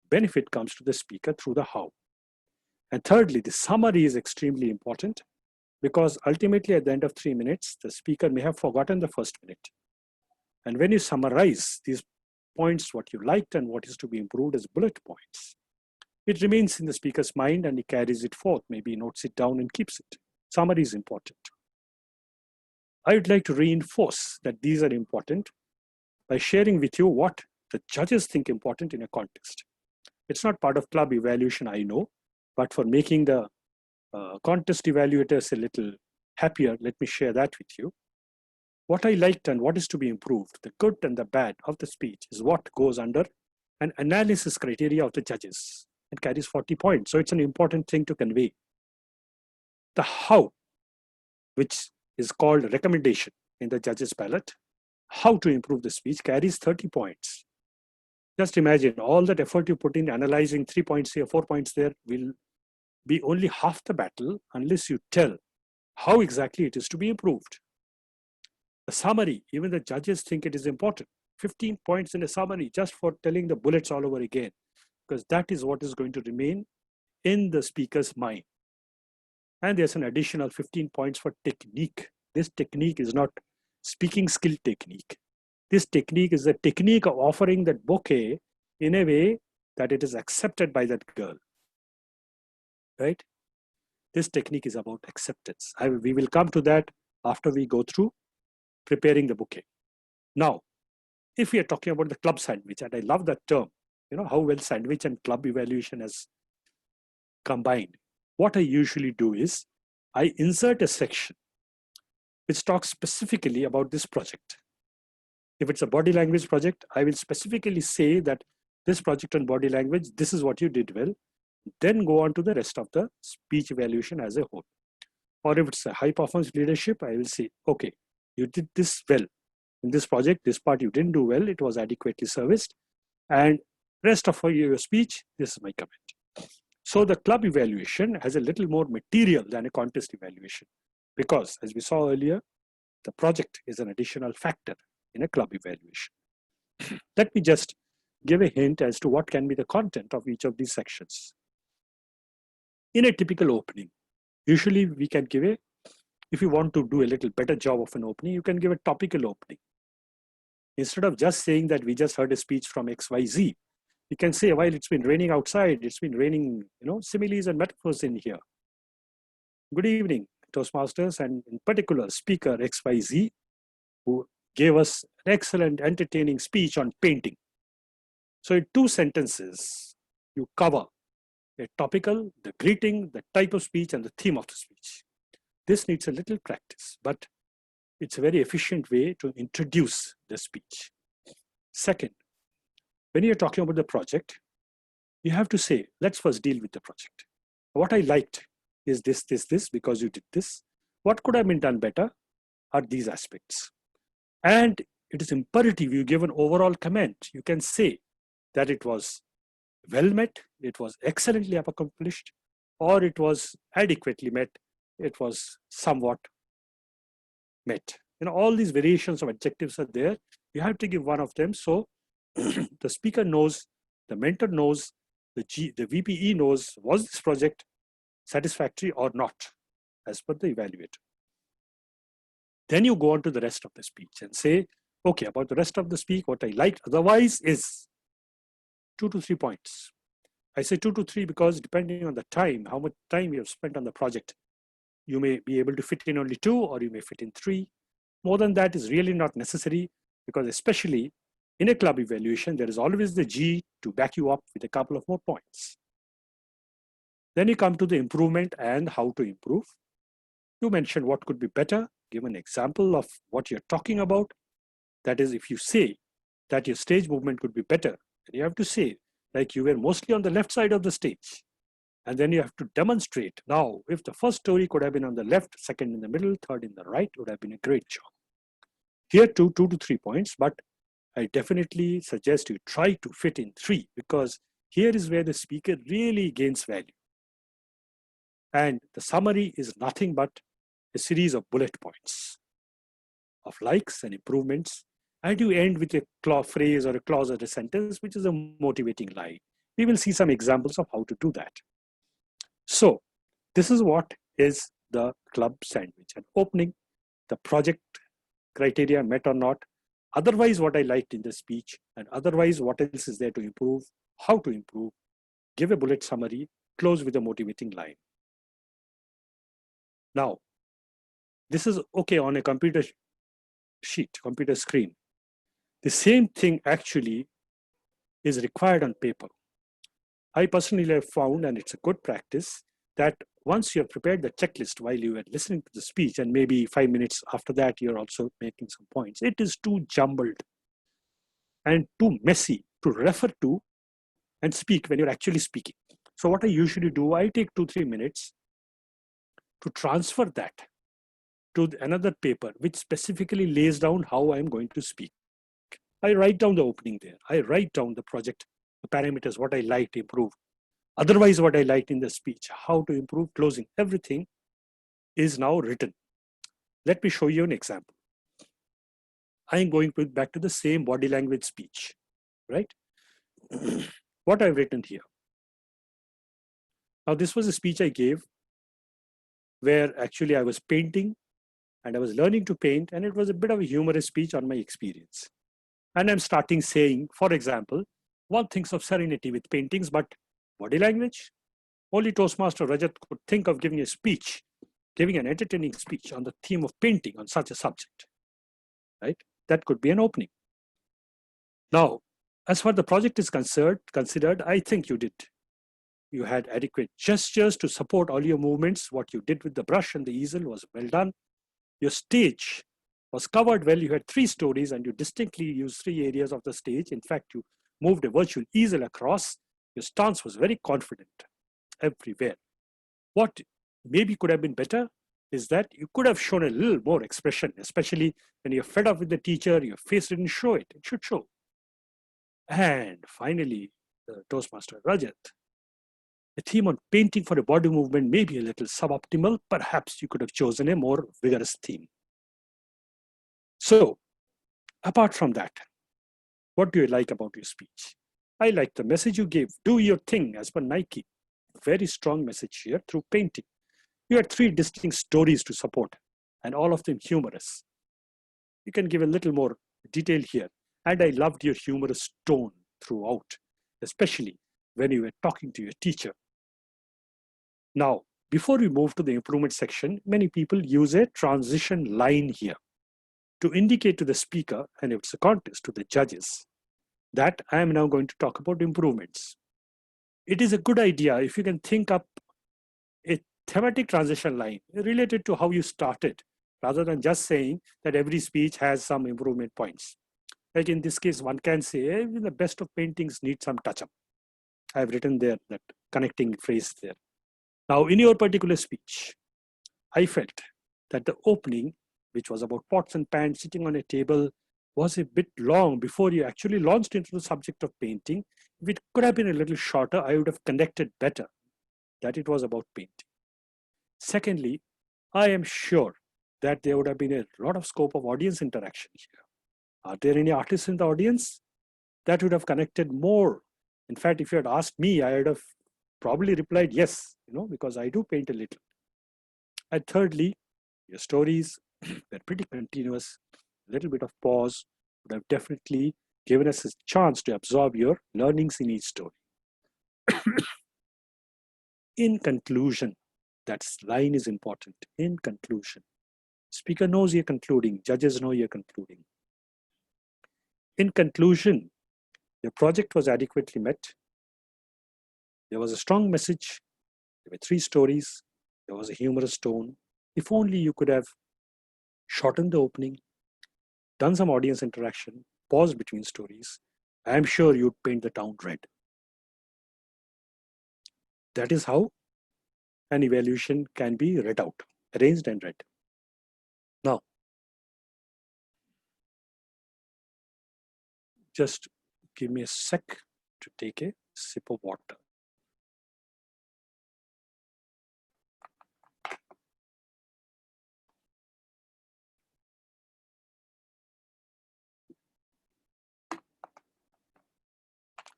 benefit comes to the speaker through the how. And thirdly, the summary is extremely important because ultimately at the end of 3 minutes, the speaker may have forgotten the first minute. And when you summarize these points, what you liked and what is to be improved as bullet points, it remains in the speaker's mind and he carries it forth, maybe notes it down and keeps it. Summary is important. I would like to reinforce that these are important by sharing with you what the judges think important in a contest. It's not part of club evaluation, I know, but for making the contest evaluators a little happier, let me share that with you. What I liked and what is to be improved, the good and the bad of the speech is what goes under an analysis criteria of the judges. It carries 40 points. So it's an important thing to convey. The how, which is called recommendation in the judges' palette, how to improve the speech, carries 30 points. Just imagine all that effort you put in analyzing 3 points here, 4 points there will be only half the battle unless you tell how exactly it is to be improved. The summary, even the judges think it is important. 15 points in a summary just for telling the bullets all over again, because that is what is going to remain in the speaker's mind. And there's an additional 15 points for technique. This technique is not speaking skill technique. This technique is the technique of offering that bouquet in a way that it is accepted by that girl, right? This technique is about acceptance. We will come to that after we go through preparing the bouquet. Now, if we are talking about the club sandwich, and I love that term, how well sandwich and club evaluation has combined. What I usually do is I insert a section which talks specifically about this project. If it's a body language project, I will specifically say that this project on body language, this is what you did well. Then go on to the rest of the speech evaluation as a whole. Or if it's a high performance leadership, I will say, okay, you did this well. In this project, this part you didn't do well, it was adequately serviced. And rest of your speech, this is my comment. So the club evaluation has a little more material than a contest evaluation, because as we saw earlier, the project is an additional factor in a club evaluation. Let me just give a hint as to what can be the content of each of these sections. In a typical opening, usually we can give if you want to do a little better job of an opening, you can give a topical opening. Instead of just saying that we just heard a speech from XYZ, you can say, while it's been raining outside, it's been raining, similes and metaphors in here. Good evening, Toastmasters, and in particular, speaker XYZ, who gave us an excellent, entertaining speech on painting. So in 2 sentences, you cover a topical, the greeting, the type of speech, and the theme of the speech. This needs a little practice, but it's a very efficient way to introduce the speech. Second, when you're talking about the project, you have to say, let's first deal with the project. What I liked is this, because you did this. What could have been done better are these aspects. And it is imperative you give an overall comment. You can say that it was well met, it was excellently accomplished, or it was adequately met, it was somewhat met. All these variations of adjectives are there. You have to give one of them. So the speaker knows, the mentor knows, the VPE knows, was this project satisfactory or not, as per the evaluator. Then you go on to the rest of the speech and say, okay, about the rest of the speech, what I liked otherwise is 2 to 3 points. I say 2 to 3 because depending on the time, how much time you have spent on the project, you may be able to fit in only 2 or you may fit in 3. More than that is really not necessary, because especially in a club evaluation, there is always the G to back you up with a couple of more points. Then you come to the improvement and how to improve. You mention what could be better, give an example of what you're talking about. That is, if you say that your stage movement could be better, then you have to say, like you were mostly on the left side of the stage. And then you have to demonstrate. Now, if the first story could have been on the left, second in the middle, third in the right, would have been a great job. Here too, 2 to 3 points, but I definitely suggest you try to fit in 3, because here is where the speaker really gains value. And the summary is nothing but a series of bullet points of likes and improvements. And you end with a phrase or a clause or a sentence, which is a motivating line. We will see some examples of how to do that. So this is what is the club sandwich: an opening, the project criteria met or not, otherwise what I liked in the speech, and otherwise what else is there to improve, how to improve, give a bullet summary, close with a motivating line. Now, this is okay on a computer sheet, computer screen. The same thing actually is required on paper. I personally have found, and it's a good practice, that once you have prepared the checklist while you were listening to the speech, and maybe 5 minutes after that, you're also making some points, it is too jumbled and too messy to refer to and speak when you're actually speaking. So what I usually do, I take 2-3 minutes to transfer that to another paper, which specifically lays down how I'm going to speak. I write down the opening there. I write down the project, the parameters, what I like to improve. Otherwise, what I liked in the speech, how to improve closing, everything is now written. Let me show you an example. I am going back to the same body language speech, right? What I've written here. Now, this was a speech I gave where actually I was painting and I was learning to paint, and it was a bit of a humorous speech on my experience. And I'm starting saying, for example, one thinks of serenity with paintings, but body language? Only Toastmaster Rajat could think of giving a speech, giving an entertaining speech on the theme of painting on such a subject, right? That could be an opening. Now, as far as the project is considered, I think you did. You had adequate gestures to support all your movements. What you did with the brush and the easel was well done. Your stage was covered well. You had 3 stories and you distinctly used 3 areas of the stage. In fact, you moved a virtual easel across. Your stance was very confident everywhere. What maybe could have been better is that you could have shown a little more expression, especially when you're fed up with the teacher, your face didn't show it. It should show. And finally, the Toastmaster Rajat, the theme on painting for a body movement may be a little suboptimal. Perhaps you could have chosen a more vigorous theme. So, apart from that, what do you like about your speech? I like the message you gave. Do your thing as per Nike. Very strong message here through painting. You had 3 distinct stories to support, and all of them humorous. You can give a little more detail here. And I loved your humorous tone throughout, especially when you were talking to your teacher. Now, before we move to the improvement section, many people use a transition line here to indicate to the speaker, and if it's a contest, to the judges, that I am now going to talk about improvements. It is a good idea if you can think up a thematic transition line related to how you started, rather than just saying that every speech has some improvement points. Like in this case, one can say, the best of paintings need some touch-up. I've written there that connecting phrase there. Now, in your particular speech, I felt that the opening, which was about pots and pans sitting on a table, was a bit long before you actually launched into the subject of painting. If it could have been a little shorter, I would have connected better that it was about painting. Secondly, I am sure that there would have been a lot of scope of audience interaction here. Are there any artists in the audience? That would have connected more. In fact, if you had asked me, I would have probably replied yes, because I do paint a little. And thirdly, your stories were pretty continuous. A little bit of pause would have definitely given us a chance to absorb your learnings in each story. In conclusion, that line is important. In conclusion, speaker knows you're concluding, judges know you're concluding. In conclusion, your project was adequately met. There was a strong message. There were 3 stories. There was a humorous tone. If only you could have shortened the opening, done some audience interaction, paused between stories, I'm sure you'd paint the town red. That is how an evaluation can be read out, arranged and read. Now, just give me a sec to take a sip of water.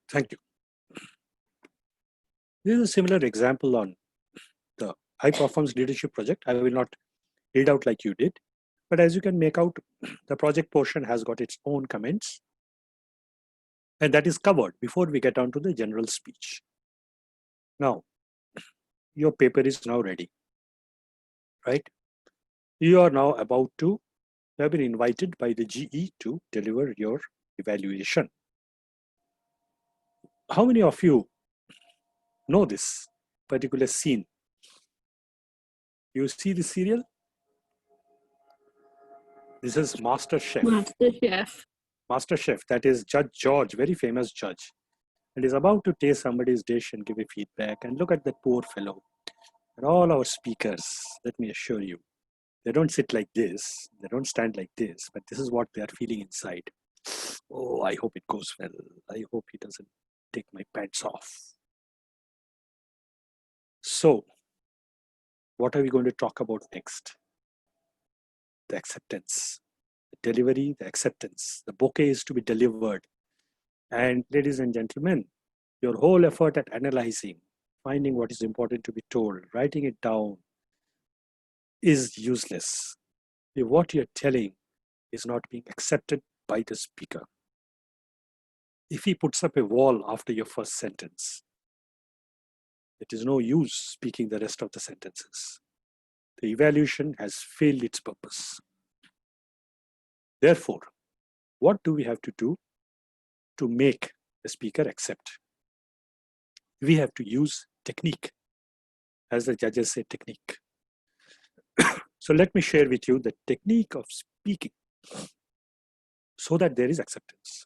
Thank you. This is a similar example on the high performance leadership project. I will not read out like you did, but as you can make out, the project portion has got its own comments, and that is covered before we get on to the general speech. Now, your paper is now ready, right? You are now about to have been invited by the GE to deliver your evaluation. How many of you know this particular scene? You see the serial? This is Master Chef. Master Chef. Master Chef, that is Judge George, very famous judge. and is about to taste somebody's dish and give a feedback, and look at that poor fellow. And all our speakers, let me assure you, they don't sit like this, they don't stand like this, but this is what they are feeling inside. Oh, I hope it goes well. I hope he doesn't take my pants off. So, what are we going to talk about next? The acceptance, the delivery, the acceptance. The bouquet is to be delivered. And ladies and gentlemen, your whole effort at analyzing, finding what is important to be told, writing it down is useless if what you're telling is not being accepted by the speaker. If he puts up a wall after your first sentence, it is no use speaking the rest of the sentences. The evaluation has failed its purpose. Therefore, what do we have to do to make the speaker accept? We have to use technique, as the judges say, technique. So let me share with you the technique of speaking so that there is acceptance.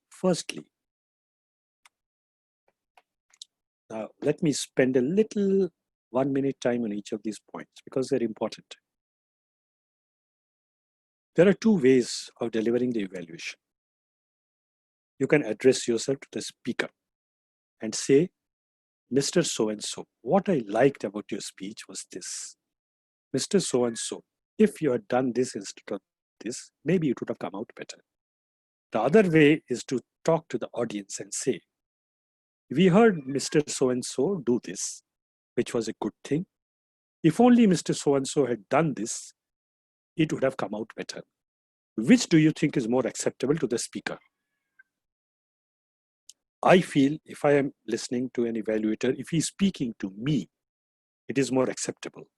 Firstly, now let me spend a little 1 minute time on each of these points because they're important. There are two ways of delivering the evaluation. You can address yourself to the speaker and say, Mr. So-and-so, what I liked about your speech was this. Mr. So-and-so, if you had done this instead of this, maybe it would have come out better. The other way is to talk to the audience and say, we heard Mr. So-and-so do this, which was a good thing. If only Mr. So-and-so had done this, it would have come out better. Which do you think is more acceptable to the speaker? I feel if I am listening to an evaluator, if he's speaking to me, it is more acceptable.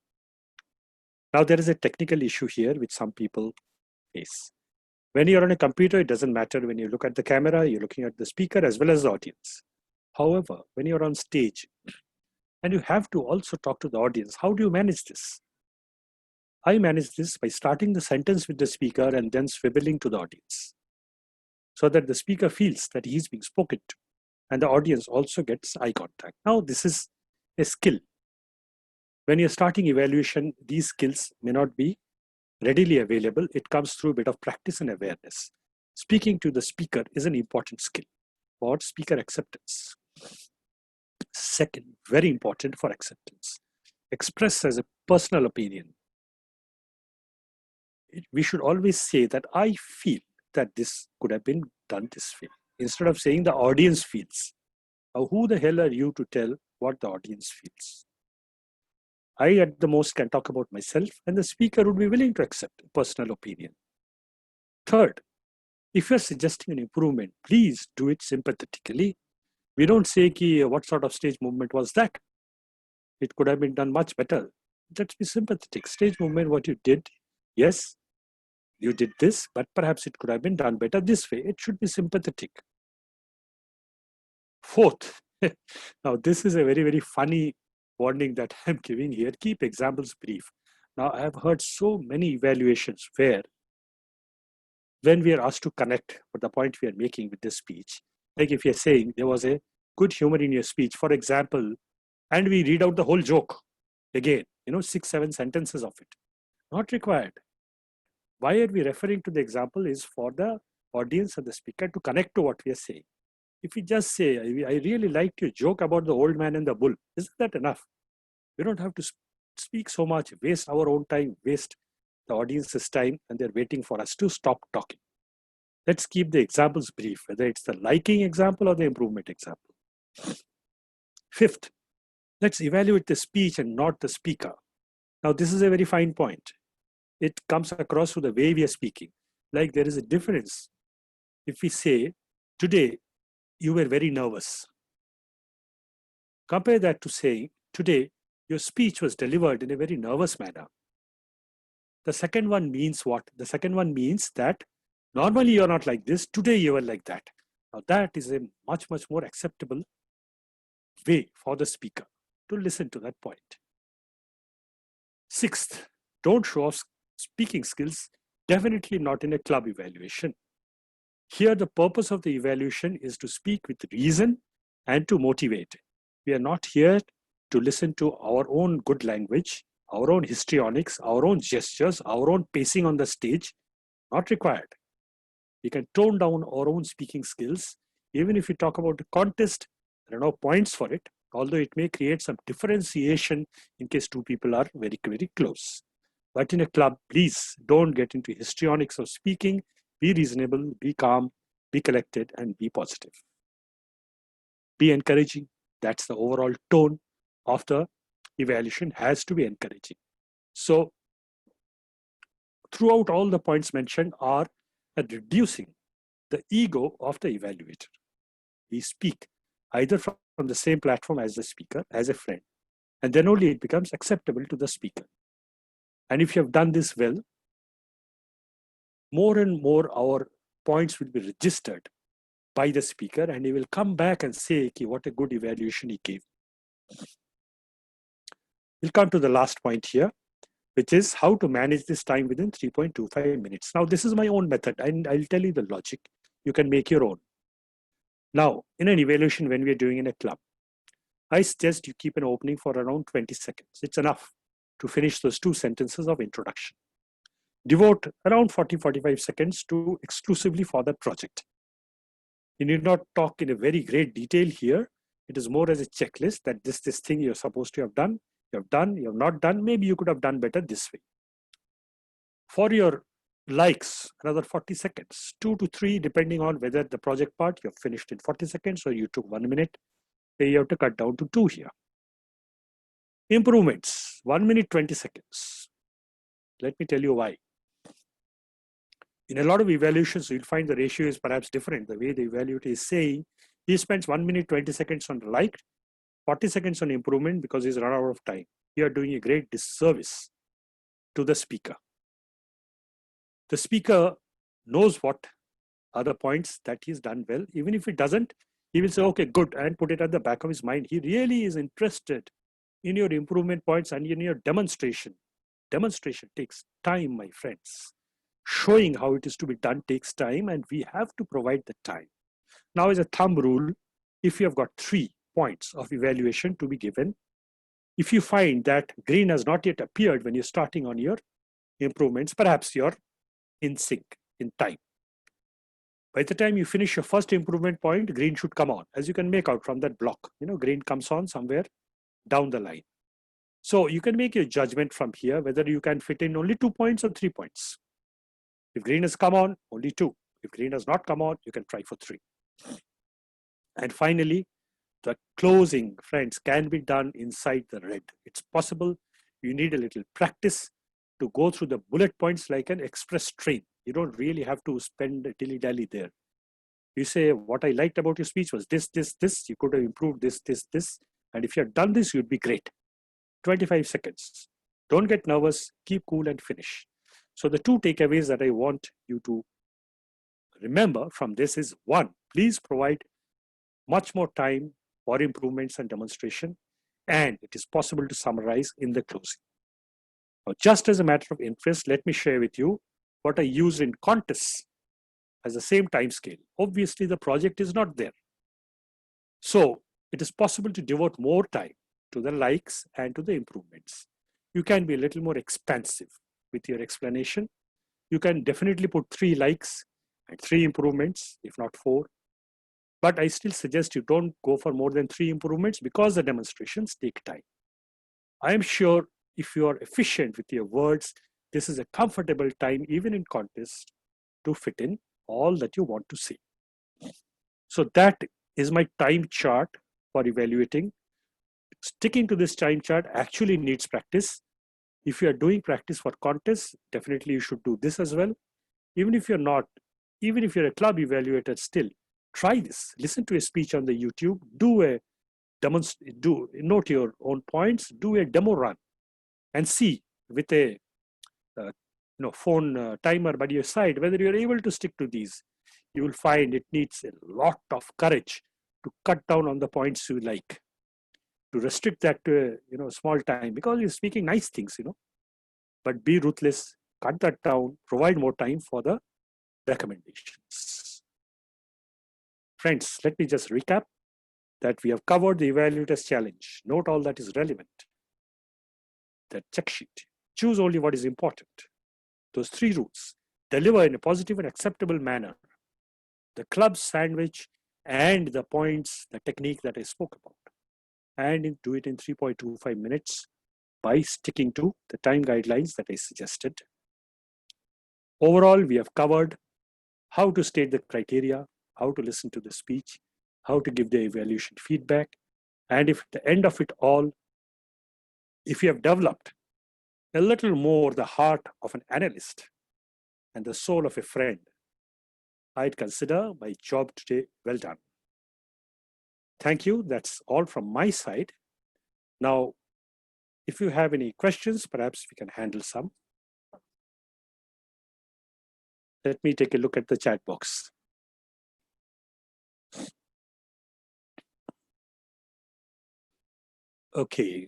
Now, there is a technical issue here which some people face. When you're on a computer, it doesn't matter. When you look at the camera, you're looking at the speaker as well as the audience. However, when you're on stage and you have to also talk to the audience, how do you manage this? I manage this by starting the sentence with the speaker and then swiveling to the audience so that the speaker feels that he's being spoken to and the audience also gets eye contact. Now, this is a skill. When you're starting evaluation, these skills may not be readily available. It comes through a bit of practice and awareness. Speaking to the speaker is an important skill for speaker acceptance. Second, very important for acceptance, express as a personal opinion. We should always say that I feel that this could have been done this way, instead of saying the audience feels. Now, who the hell are you to tell what the audience feels? I at the most can talk about myself and the speaker would be willing to accept a personal opinion. Third, if you're suggesting an improvement, please do it sympathetically. We don't say, what sort of stage movement was that? It could have been done much better. Let's be sympathetic. Stage movement, what you did, yes, you did this, but perhaps it could have been done better this way. It should be sympathetic. Fourth, now this is a very, very funny warning that I'm giving here. Keep examples brief. Now, I have heard so many evaluations where when we are asked to connect with the point we are making with this speech, like if you're saying there was a good humor in your speech, for example, and we read out the whole joke again, 6, 7 sentences of it. Not required. Why are we referring to the example is for the audience and the speaker to connect to what we are saying. If we just say, I really liked your joke about the old man and the bull, isn't that enough? We don't have to speak so much, waste our own time, waste the audience's time, and they're waiting for us to stop talking. Let's keep the examples brief, whether it's the liking example or the improvement example. Fifth, let's evaluate the speech and not the speaker. Now, this is a very fine point. It comes across through the way we are speaking. Like there is a difference. If we say, today, you were very nervous. Compare that to saying, today, your speech was delivered in a very nervous manner. The second one means what? The second one means that normally you're not like this, today you are like that. Now that is a much, much more acceptable way for the speaker to listen to that point. Sixth, don't show off speaking skills, definitely not in a club evaluation. Here, the purpose of the evaluation is to speak with reason and to motivate. We are not here to listen to our own good language, our own histrionics, our own gestures, our own pacing on the stage. Not required. We can tone down our own speaking skills. Even if we talk about the contest, there are no points for it, although it may create some differentiation in case two people are very, very close. But in a club, please don't get into histrionics of speaking. Be reasonable, be calm, be collected, and be positive. Be encouraging. That's the overall tone of the evaluation, has to be encouraging. So throughout all the points mentioned are at reducing the ego of the evaluator. We speak either from the same platform as the speaker, as a friend, and then only it becomes acceptable to the speaker. And if you have done this well, more and more our points will be registered by the speaker, and he will come back and say, okay, what a good evaluation he gave. We'll come to the last point here, which is how to manage this time within 3.25 minutes. Now, this is my own method, and I'll tell you the logic. You can make your own. Now, in an evaluation, when we are doing in a club, I suggest you keep an opening for around 20 seconds. It's enough to finish those 2 sentences of introduction. Devote around 40-45 seconds to exclusively for that project. You need not talk in a very great detail here. It is more as a checklist that this thing you're supposed to have done, you have not done. Maybe you could have done better this way. For your likes, another 40 seconds, 2 to 3, depending on whether the project part you've finished in 40 seconds or you took 1 minute. You have to cut down to 2 here. Improvements, 1 minute, 20 seconds. Let me tell you why. In a lot of evaluations, you'll find the ratio is perhaps different. The way the evaluator is saying, he spends 1 minute, 20 seconds on the like, 40 seconds on improvement because he's run out of time. You are doing a great disservice to the speaker. The speaker knows what are the points that he's done well. Even if he doesn't, he will say, okay, good, and put it at the back of his mind. He really is interested in your improvement points and in your demonstration. Demonstration takes time, my friends. Showing how it is to be done takes time, and we have to provide the time. Now, as a thumb rule, if you have got 3 points of evaluation to be given, if you find that green has not yet appeared when you're starting on your improvements, perhaps you're in sync, in time. By the time you finish your first improvement point, green should come on, as you can make out from that block. Green comes on somewhere down the line. So you can make your judgment from here whether you can fit in only 2 points or 3 points. If green has come on, only 2. If green has not come on, you can try for 3. And finally, the closing, friends, can be done inside the red. It's possible. You need a little practice to go through the bullet points like an express train. You don't really have to spend a dilly-dally there. You say, what I liked about your speech was this. You could have improved this. And if you had done this, you'd be great. 25 seconds. Don't get nervous. Keep cool and finish. So the 2 takeaways that I want you to remember from this is, 1, please provide much more time for improvements and demonstration, and it is possible to summarize in the closing. Now, just as a matter of interest, let me share with you what I use in contests as the same time scale. Obviously, the project is not there. So it is possible to devote more time to the likes and to the improvements. You can be a little more expansive with your explanation. You can definitely put 3 likes and 3 improvements, if not 4. But I still suggest you don't go for more than 3 improvements because the demonstrations take time. I am sure if you are efficient with your words, this is a comfortable time, even in contests, to fit in all that you want to say. So that is my time chart for evaluating. Sticking to this time chart actually needs practice. If you are doing practice for contests, definitely you should do this as well. Even if you're not, even if you're a club evaluator, still try this. Listen to a speech on the YouTube. Note your own points. Do a demo run, and see with a phone timer by your side whether you're able to stick to these. You will find it needs a lot of courage to cut down on the points you like, to restrict that to a small time, because you're speaking nice things. but be ruthless, cut that down, provide more time for the recommendations. Friends, let me just recap that we have covered the evaluator's challenge. Note all that is relevant. The check sheet. Choose only what is important. Those 3 rules. Deliver in a positive and acceptable manner. The club sandwich and the points, the technique that I spoke about. And do it in 3.25 minutes by sticking to the time guidelines that I suggested. Overall, we have covered how to state the criteria, how to listen to the speech, how to give the evaluation feedback, and if at the end of it all, if you have developed a little more the heart of an analyst and the soul of a friend, I'd consider my job today well done. Thank you. That's all from my side. Now, if you have any questions, perhaps we can handle some. Let me take a look at the chat box. Okay.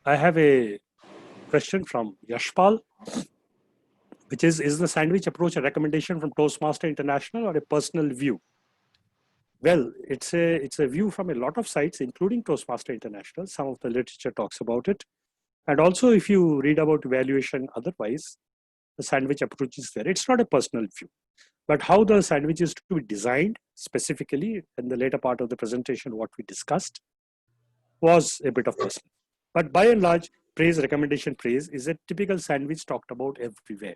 I have a question from Yashpal, which is the sandwich approach a recommendation from Toastmaster International or a personal view? Well, it's a view from a lot of sites, including Toastmaster International. Some of the literature talks about it. And also, if you read about evaluation otherwise, the sandwich approach is there. It's not a personal view. But how the sandwich is to be designed specifically in the later part of the presentation, what we discussed, was a bit of personal. But by and large, praise, recommendation, praise is a typical sandwich talked about everywhere.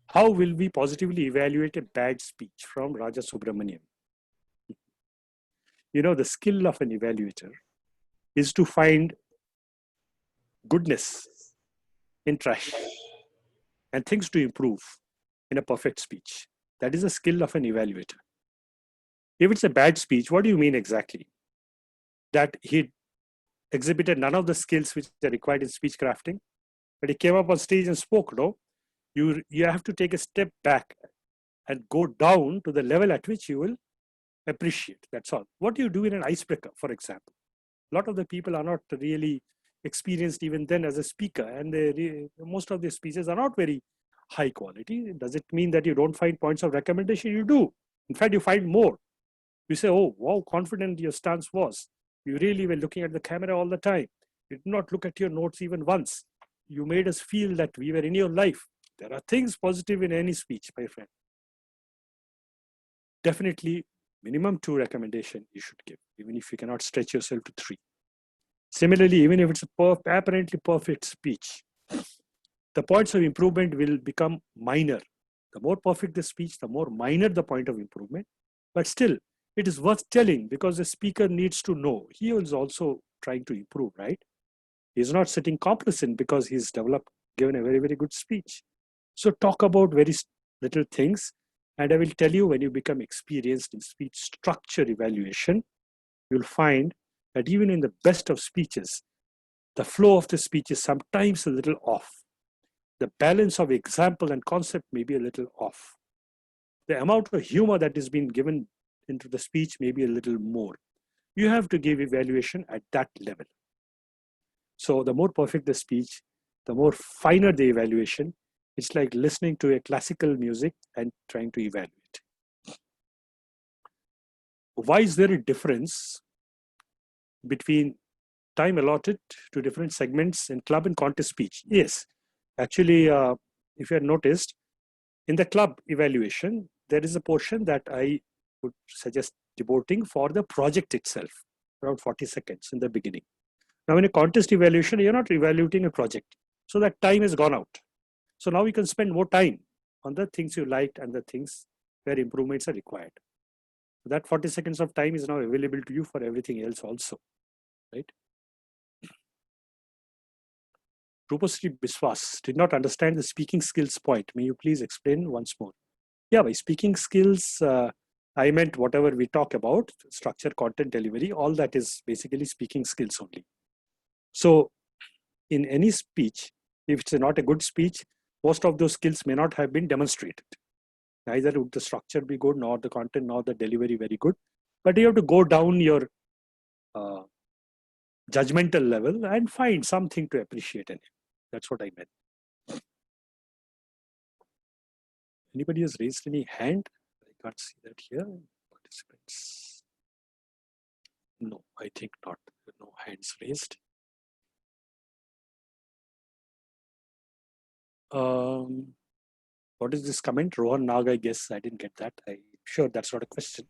How will we positively evaluate a bad speech from Raja Subramanian? You know, the skill of an evaluator is to find goodness in trash and things to improve in a perfect speech. That is a skill of an evaluator. If it's a bad speech, what do you mean exactly? That he exhibited none of the skills which are required in speech crafting, but he came up on stage and spoke, no? You have to take a step back and go down to the level at which you will appreciate. That's all. What do you do in an icebreaker, for example? A lot of the people are not really experienced even then as a speaker, and most of their speeches are not very high quality. Does it mean that you don't find points of recommendation? You do. In fact, you find more. You say, oh, wow, confident your stance was. You really were looking at the camera all the time. You did not look at your notes even once. You made us feel that we were in your life. There are things positive in any speech, my friend. Definitely, minimum 2 recommendation you should give, even if you cannot stretch yourself to 3. Similarly, even if it's a apparently perfect speech, the points of improvement will become minor. The more perfect the speech, the more minor the point of improvement. But still, it is worth telling because the speaker needs to know. He is also trying to improve, right? He's not sitting complacent because he's given a very, very good speech. So talk about very little things. And I will tell you, when you become experienced in speech structure evaluation, you'll find that even in the best of speeches, the flow of the speech is sometimes a little off. The balance of example and concept may be a little off. The amount of humor that is being given into the speech may be a little more. You have to give evaluation at that level. So the more perfect the speech, the more finer the evaluation. It's like listening to a classical music and trying to evaluate. Why is there a difference between time allotted to different segments in club and contest speech? Yes, actually, if you had noticed, in the club evaluation, there is a portion that I would suggest devoting for the project itself, around 40 seconds in the beginning. Now, in a contest evaluation, you're not evaluating a project. So that time has gone out. So now you can spend more time on the things you liked and the things where improvements are required. So that 40 seconds of time is now available to you for everything else also, right? Rupasri Biswas did not understand the speaking skills point. May you please explain once more? Yeah, by speaking skills, I meant whatever we talk about, structure, content, delivery, all that is basically speaking skills only. So in any speech, if it's not a good speech, most of those skills may not have been demonstrated. Neither would the structure be good, nor the content, nor the delivery very good. But you have to go down your judgmental level and find something to appreciate in him. That's what I meant. Anybody has raised any hand? I can't see that here. Participants. No, I think not. No hands raised. What is this comment? Rohan Nag, I guess. I didn't get that. I'm sure that's not a question.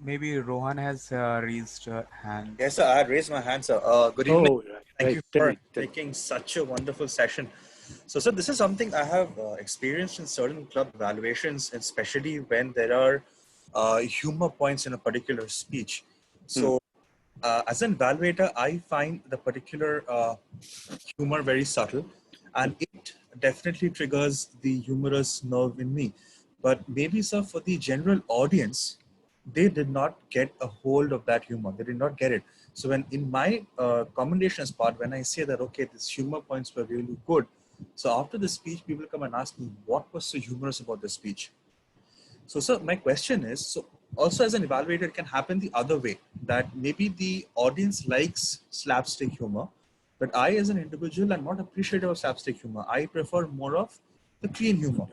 Maybe Rohan has raised a hand. Yes, sir. I had raised my hand, sir. Good evening. Oh, right. Thank you Tell for me. taking such a wonderful session. So, sir, this is something I have experienced in certain club evaluations, especially when there are humor points in a particular speech. So, as an evaluator, I find the particular humor very subtle, and it definitely triggers the humorous nerve in me. But maybe, sir, for the general audience, they did not get a hold of that humor. They did not get it. So when in my commendations part, when I say that, okay, these humor points were really good. So after the speech, people come and ask me, what was so humorous about the speech? So, sir, my question is, so also as an evaluator, it can happen the other way, that maybe the audience likes slapstick humor, but I, as an individual, am not appreciative of slapstick humor. I prefer more of the clean humor.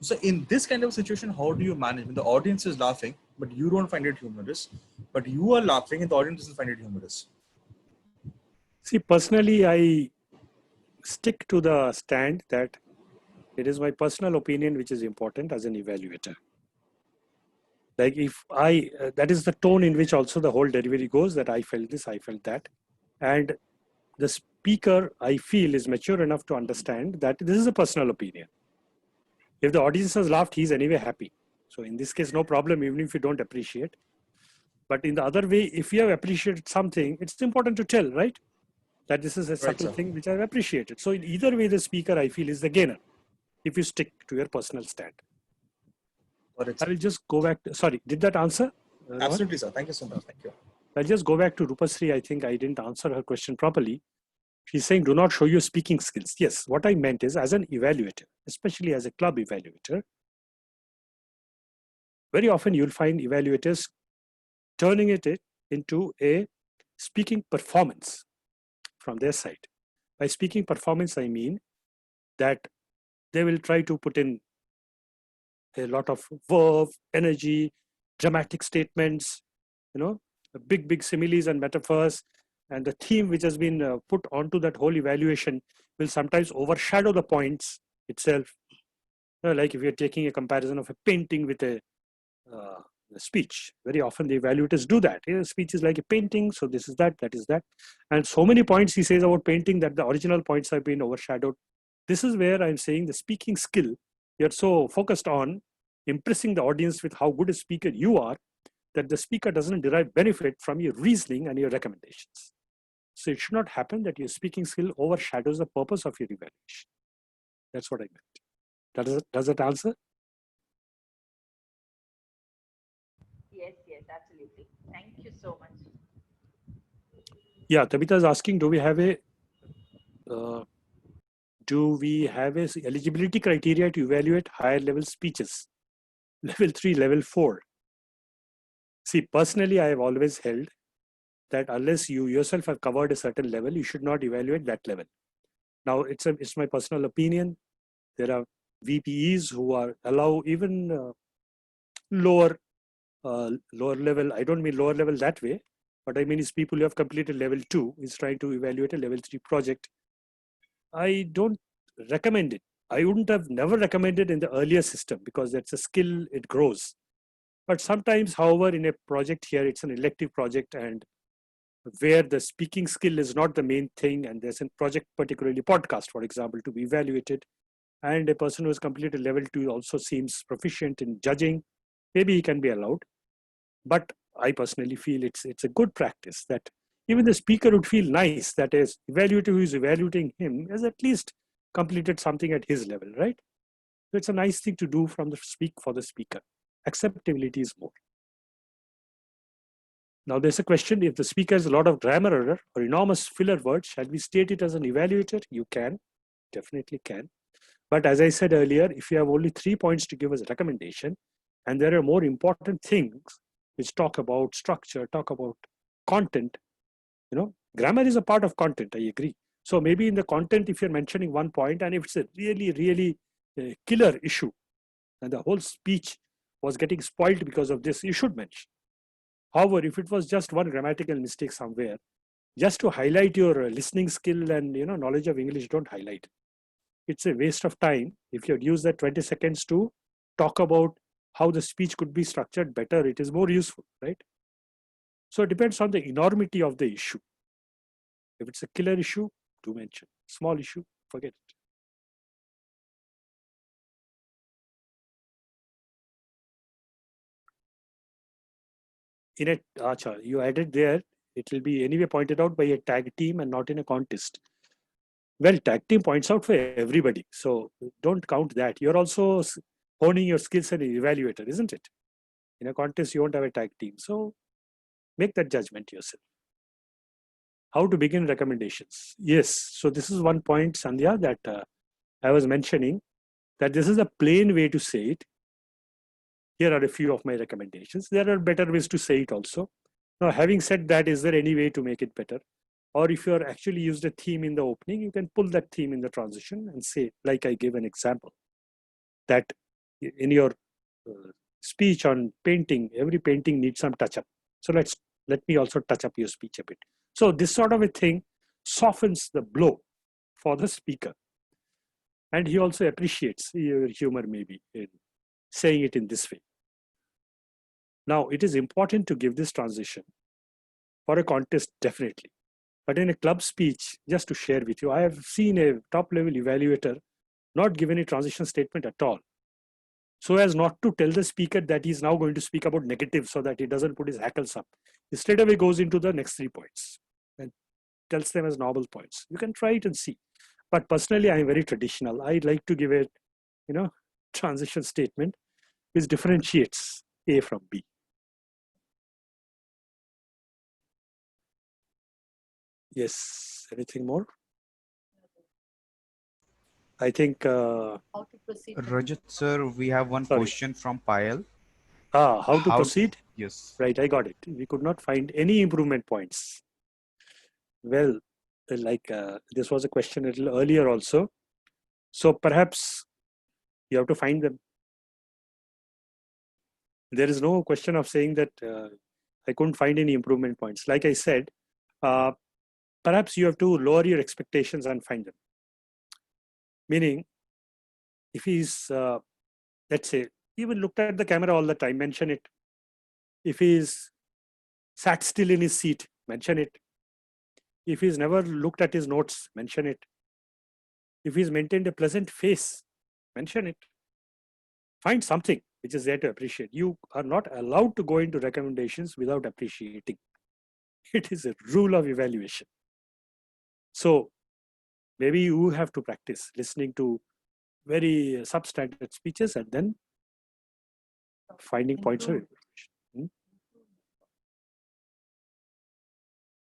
So in this kind of situation, how do you manage when the audience is laughing, but you don't find it humorous, but you are laughing and the audience doesn't find it humorous? See, personally, I stick to the stand that it is my personal opinion which is important as an evaluator. Like if that is the tone in which also the whole delivery goes, that I felt this, I felt that. And the speaker, I feel, is mature enough to understand that this is a personal opinion. If the audience has laughed, he's anyway happy. So in this case, no problem, even if you don't appreciate. But in the other way, if you have appreciated something, it's important to tell, right? That this is a subtle thing which I've appreciated. So in either way, the speaker, I feel, is the gainer if you stick to your personal stand. I will just go back to, sorry, did that answer? Absolutely, sir. Thank you so much. Thank you. I'll just go back to Rupasri. I think I didn't answer her question properly. She's saying, do not show your speaking skills. Yes, what I meant is as an evaluator, especially as a club evaluator, very often you'll find evaluators turning it into a speaking performance from their side. By speaking performance, I mean that they will try to put in a lot of verve, energy, dramatic statements, big similes and metaphors. And the theme which has been put onto that whole evaluation will sometimes overshadow the points itself. Like if you're taking a comparison of a painting with a speech, very often the evaluators do that. Speech is like a painting, so this is that is that. And so many points he says about painting that the original points have been overshadowed. This is where I'm saying the speaking skill, you're so focused on impressing the audience with how good a speaker you are, that the speaker doesn't derive benefit from your reasoning and your recommendations. So it should not happen that your speaking skill overshadows the purpose of your evaluation. That's what I meant. Does that answer? Yes, absolutely. Thank you so much. Yeah, Tabitha is asking, do we have a eligibility criteria to evaluate higher level speeches? Level 3, level 4. See, personally, I have always held that unless you yourself have covered a certain level, you should not evaluate that level. Now, it's my personal opinion. There are VPEs who allow even lower level. I don't mean lower level that way, but I mean it's people who have completed level 2 is trying to evaluate a level 3 project. I don't recommend it. I wouldn't have never recommended in the earlier system because that's a skill, it grows. But sometimes, however, in a project here, it's an elective project and where the speaking skill is not the main thing, and there's a project, particularly podcast, for example, to be evaluated, and a person who has completed level 2 also seems proficient in judging, maybe he can be allowed. But I personally feel it's a good practice that even the speaker would feel nice that as evaluator who is evaluating him has at least completed something at his level, right? So it's a nice thing to do from the for the speaker. Acceptability is more. Now there's a question, if the speaker has a lot of grammar error or enormous filler words, shall we state it as an evaluator? You can, definitely can. But as I said earlier, if you have only 3 points to give as a recommendation, and there are more important things which talk about structure, talk about content, Grammar is a part of content, I agree. So maybe in the content, if you're mentioning one point and if it's a really, really killer issue and the whole speech was getting spoiled because of this, you should mention. However, if it was just one grammatical mistake somewhere, just to highlight your listening skill and knowledge of English, don't highlight. It's a waste of time. If you'd use that 20 seconds to talk about how the speech could be structured better, it is more useful, right? So it depends on the enormity of the issue. If it's a killer issue, do mention. Small issue, forget it. In it, Acha, you added there, it will be anyway pointed out by a tag team and not in a contest. Well, tag team points out for everybody. So don't count that. You're also honing your skills as an evaluator, isn't it? In a contest, you won't have a tag team. So make that judgment yourself. How to begin recommendations? Yes. So this is one point, Sandhya, that I was mentioning, that this is a plain way to say it. Here are a few of my recommendations. There are better ways to say it also. Now, having said that, is there any way to make it better? Or if you're actually used a theme in the opening, you can pull that theme in the transition and say, like I gave an example, that in your speech on painting, every painting needs some touch up. So let me also touch up your speech a bit. So this sort of a thing softens the blow for the speaker. And he also appreciates your humor maybe in saying it in this way. Now, it is important to give this transition for a contest, definitely. But in a club speech, just to share with you, I have seen a top-level evaluator not give any transition statement at all, so as not to tell the speaker that he's now going to speak about negative so that he doesn't put his hackles up. He straight away goes into the next 3 points and tells them as normal points. You can try it and see. But personally, I'm very traditional. I like to give a, transition statement which differentiates A from B. Yes, anything more? I think... How to proceed? Rajat sir, we have one question from Payal. How to proceed? Yes. Right, I got it. We could not find any improvement points. Well, like this was a question a little earlier also. So perhaps you have to find them. There is no question of saying that I couldn't find any improvement points. Like I said, perhaps you have to lower your expectations and find them. Meaning, if he's, let's say, even looked at the camera all the time, mention it. If he's sat still in his seat, mention it. If he's never looked at his notes, mention it. If he's maintained a pleasant face, mention it. Find something which is there to appreciate. You are not allowed to go into recommendations without appreciating. It is a rule of evaluation. So maybe you have to practice listening to very substandard speeches and then finding points of information.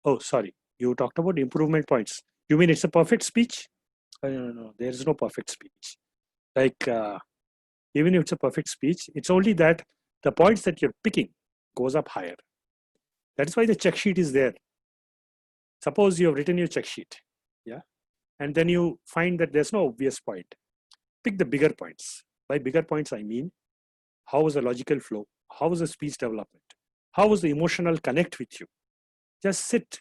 Oh, sorry. You talked about improvement points. You mean it's a perfect speech? No, there is no perfect speech. Like, even if it's a perfect speech, it's only that the points that you're picking goes up higher. That's why the check sheet is there. Suppose you have written your check sheet, yeah, and then you find that there's no obvious point. Pick the bigger points. By bigger points, I mean, how was the logical flow? How was the speech development? How was the emotional connect with you? Just sit,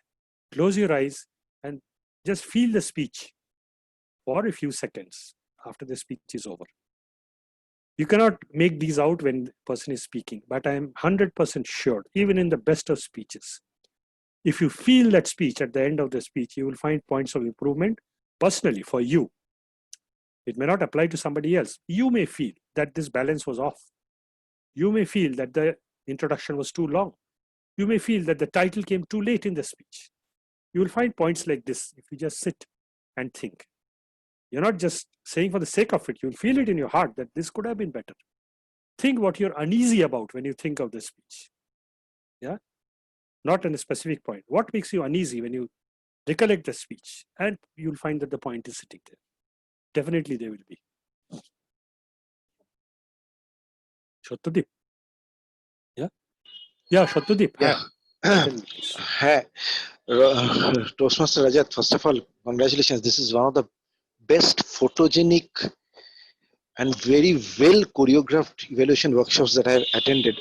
close your eyes, and just feel the speech for a few seconds after the speech is over. You cannot make these out when the person is speaking, but I am 100% sure, even in the best of speeches, if you feel that speech at the end of the speech, you will find points of improvement personally for you. It may not apply to somebody else. You may feel that this balance was off. You may feel that the introduction was too long. You may feel that the title came too late in the speech. You will find points like this if you just sit and think. You're not just saying for the sake of it. You'll feel it in your heart that this could have been better. Think what you're uneasy about when you think of the speech. Yeah? Not in a specific point. What makes you uneasy when you recollect the speech? And you'll find that the point is sitting there. Definitely there will be. Shattudip. Yeah? Yeah, Shattudip. Yeah. Tell me, please. Hi, Toastmaster Rajat, first of all, congratulations. This is one of the best photogenic and very well choreographed evaluation workshops that I have attended.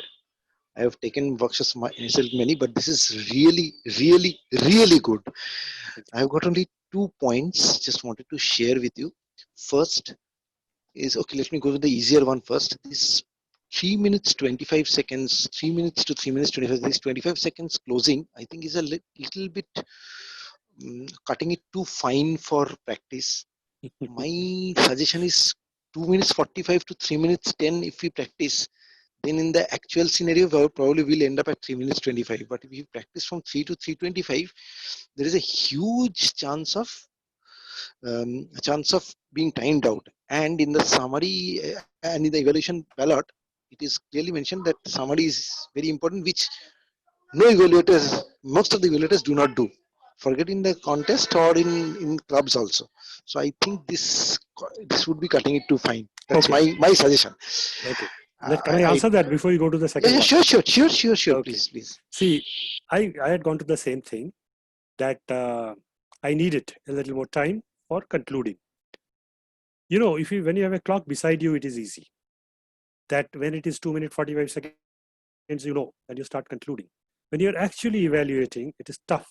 I have taken workshops myself many, but this is really, really, really good. I have got only 2 points. Just wanted to share with you. First is okay. Let me go with the easier one first. This 3 minutes 25 seconds, 3 minutes to 3 minutes 25. This 25 seconds closing, I think, is a little bit cutting it too fine for practice. My suggestion is 2 minutes 45 to 3 minutes 10 if we practice. Then in the actual scenario, we probably will end up at 3 minutes 25. But if you practice from 3 to 3:25, there is a huge chance of being timed out. And in the summary and in the evaluation ballot, it is clearly mentioned that summary is very important, which most of the evaluators do not do. Forget in the contest or in clubs also. So I think this would be cutting it too fine. That's Okay. my suggestion. Okay. Can I answer that before you go to the second Yeah, one? sure. Okay. Please. See, I had gone to the same thing that I needed a little more time for concluding. You know, when you have a clock beside you, it is easy. That when it is 2 minutes 45 seconds, you know, and you start concluding. When you're actually evaluating, it is tough.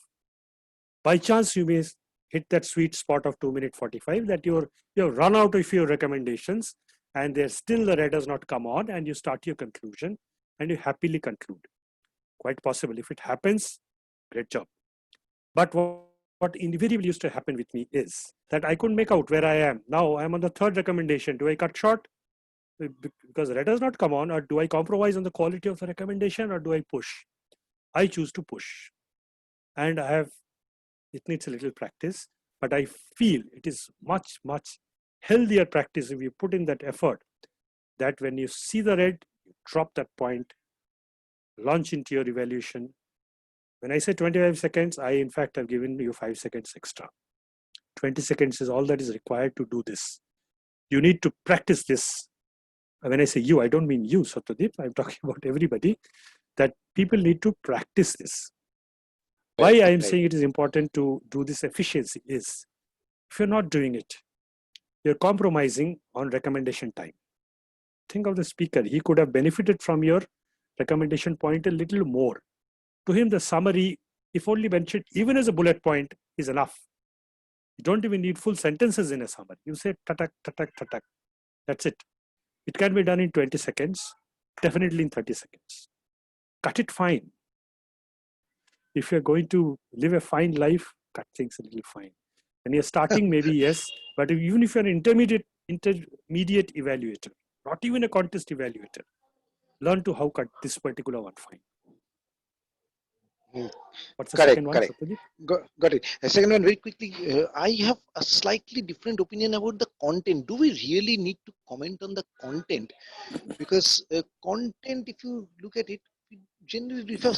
By chance, you may hit that sweet spot of 2 minutes 45 that you've run out of your recommendations and there's still the red has not come on and you start your conclusion and you happily conclude. Quite possible. If it happens, great job. But what invariably used to happen with me is that I couldn't make out where I am. Now I'm on the third recommendation. Do I cut short because red has not come on, or do I compromise on the quality of the recommendation, or do I push? I choose to push. And it needs a little practice, but I feel it is much, much healthier practice if you put in that effort, that when you see the red, you drop that point, launch into your evaluation. When I say 25 seconds, I in fact have given you 5 seconds extra. 20 seconds is all that is required to do this. You need to practice this. When I say you, I don't mean you, Satyadip. I'm talking about everybody, that people need to practice this. Why I am saying it is important to do this efficiency is, if you're not doing it, you're compromising on recommendation time. Think of the speaker. He could have benefited from your recommendation point a little more. To him, the summary, if only mentioned even as a bullet point, is enough. You don't even need full sentences in a summary. You say tatak, tatak, tatak. That's it. It can be done in 20 seconds, definitely in 30 seconds. Cut it fine. If you're going to live a fine life, cut things a little fine. When you're starting, maybe yes, but even if you're an intermediate evaluator, not even a contest evaluator, learn to how cut this particular one fine. What's the second one? Got it. The second one, very quickly, I have a slightly different opinion about the content. Do we really need to comment on the content? Because content, if you look at it, generally, if a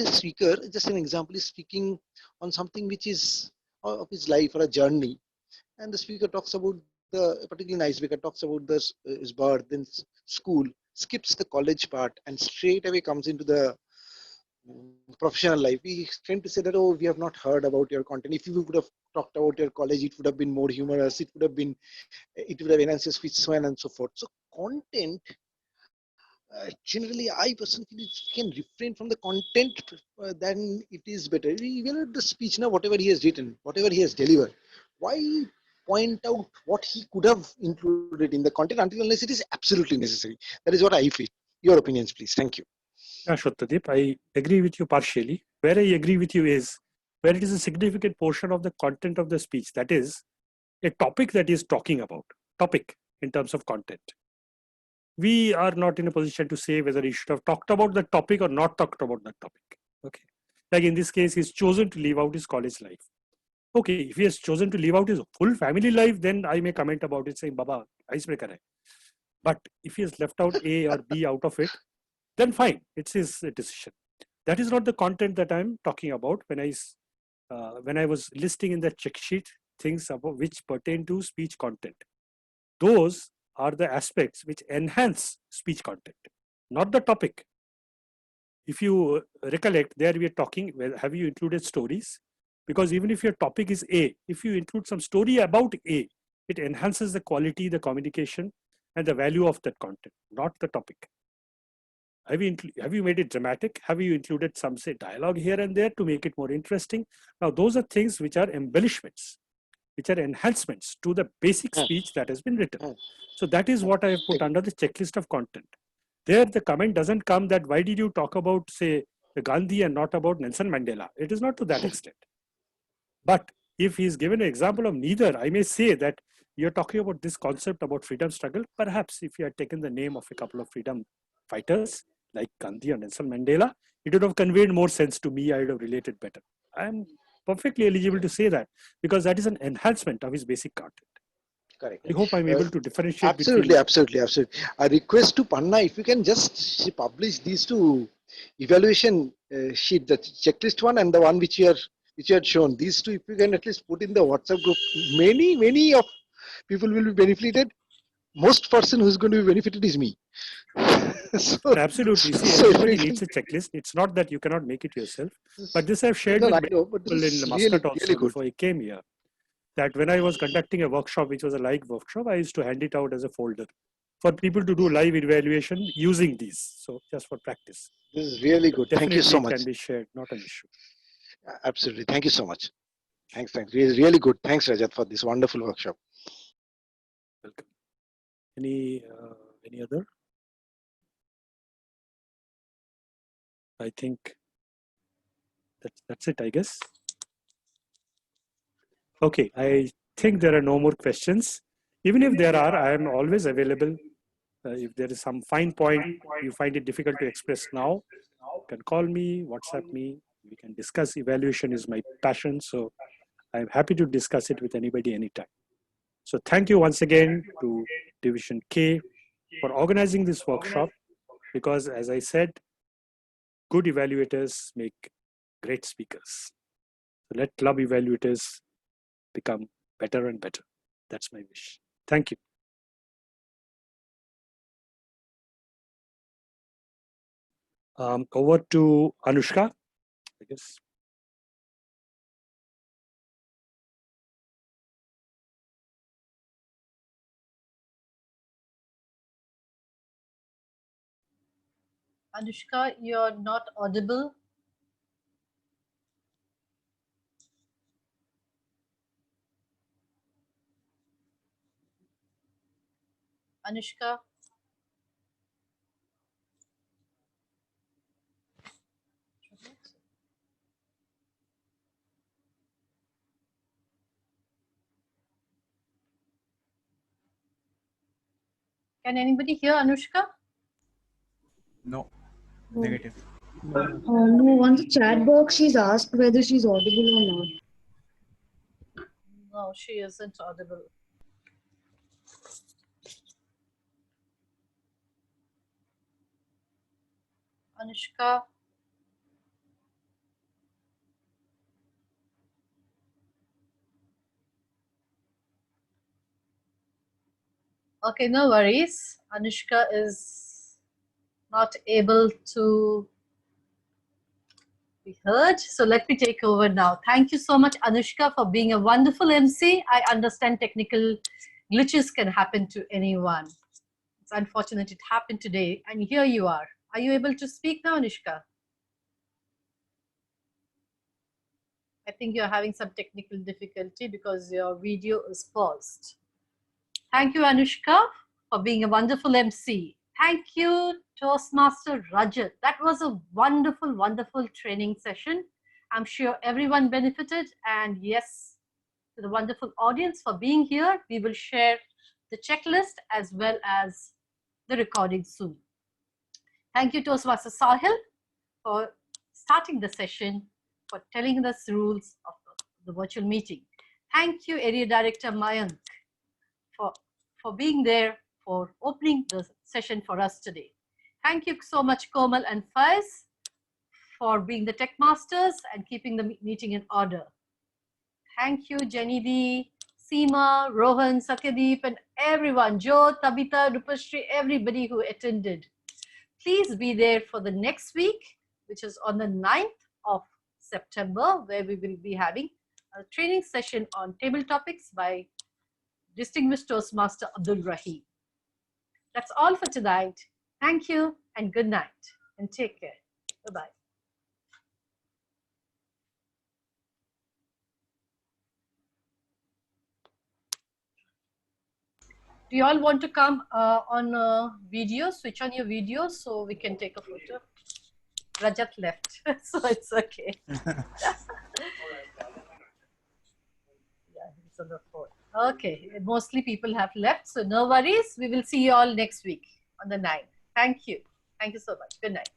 speaker, just an example, is speaking on something which is of his life or a journey, and the speaker talks about a particularly nice speaker talks about his birth, then school, skips the college part, and straight away comes into the professional life. We tend to say that, oh, we have not heard about your content. If you would have talked about your college, it would have been more humorous. It would have enhanced your speech, so on and so forth. So content, generally, I personally feel it can refrain from the content, then it is better. Even at the speech now, whatever he has written, whatever he has delivered, why point out what he could have included in the content until unless it is absolutely necessary? That is what I feel. Your opinions, please. Thank you. Yeah, Shotadip, I agree with you partially. Where I agree with you is where it is a significant portion of the content of the speech, that is a topic that is talking about, topic in terms of content. We are not in a position to say whether he should have talked about the topic or not talked about that topic. Okay. Like in this case, he's chosen to leave out his college life. Okay, if he has chosen to leave out his full family life, then I may comment about it saying, Baba, icebreaker hai. But if he has left out A or B out of it, then fine, it's his decision. That is not the content that I'm talking about when I was listing in the check sheet things about which pertain to speech content. Those are the aspects which enhance speech content, not the topic. if you recollect, there we are talking, well, have you included stories? Because even if your topic is A, if you include some story about A, it enhances the quality, the communication, and the value of that content, not the topic. Have you made it dramatic? Have you included some, say, dialogue here and there to make it more interesting? Now, those are things which are embellishments, which are enhancements to the basic speech that has been written. So that is what I have put under the checklist of content. There, the comment doesn't come that why did you talk about, say, the Gandhi and not about Nelson Mandela? It is not to that extent. But if he is given an example of neither, I may say that you're talking about this concept about freedom struggle. Perhaps if you had taken the name of a couple of freedom fighters like Gandhi and Nelson Mandela, it would have conveyed more sense to me. I would have related better. I'm perfectly eligible to say that because that is an enhancement of his basic content. Correct. I hope I'm able to differentiate absolutely, between. Absolutely. A request to Panna, if you can just publish these two evaluation sheet, the checklist one and the one which you had shown. These two, if you can at least put in the WhatsApp group, many of people will be benefited. Most person who's going to be benefited is me. Absolutely. See, everybody needs a checklist. It's not that you cannot make it yourself. But this I've shared with people in Muscat also really before I came here. That when I was conducting a workshop, which was a live workshop, I used to hand it out as a folder for people to do live evaluation using these. So just for practice. This is really good. Definitely thank you so much. It can be shared, not an issue. Absolutely. Thank you so much. Thanks. Really good. Thanks, Rajat, for this wonderful workshop. Welcome. Any other? I think that's it, I guess. Okay, I think there are no more questions. Even if there are, I am always available. If there is some fine point you find it difficult to express now, you can call me, WhatsApp me. We can discuss. Evaluation is my passion, so I'm happy to discuss it with anybody anytime. So thank you once again to Division K for organizing this workshop, because as I said, good evaluators make great speakers. So let club evaluators become better and better. That's my wish. Thank you. Over to Anushka, I guess. Anushka, you're not audible. Anushka. Can anybody hear Anushka? No, negative. No, on the chat box, she's asked whether she's audible or not. No, she isn't audible. Anushka. Okay, no worries. Anushka is not able to be heard. So let me take over now. Thank you so much, Anushka, for being a wonderful MC. I understand technical glitches can happen to anyone. It's unfortunate it happened today, and here you are. Are you able to speak now, Anushka? I think you're having some technical difficulty because your video is paused. Thank you, Anushka, for being a wonderful MC. Thank you, Toastmaster Rajat. That was a wonderful, wonderful training session. I'm sure everyone benefited. And yes, to the wonderful audience for being here. We will share the checklist as well as the recording soon. Thank you, Toastmaster Sahil, for starting the session, for telling us the rules of the virtual meeting. Thank you, Area Director Mayank, for being there, for opening the session for us today. Thank you so much, Komal and Faiz, for being the tech masters and keeping the meeting in order. Thank you, Jenny D, Seema, Rohan, Satyadeep, and everyone, Joe, Tabitha, Rupashri, everybody who attended. Please be there for the next week. which is on the 9th of September, where we will be having a training session on table topics by distinguished Toastmaster Abdul Rahim. That's all for tonight. Thank you and good night and take care. Bye-bye. Do you all want to come on video, switch on your video so we can take a photo? Rajat left, so it's okay. Yeah, he's on the phone. Okay, mostly people have left, so no worries. We will see you all next week on the 9th. Thank you. Thank you so much. Good night.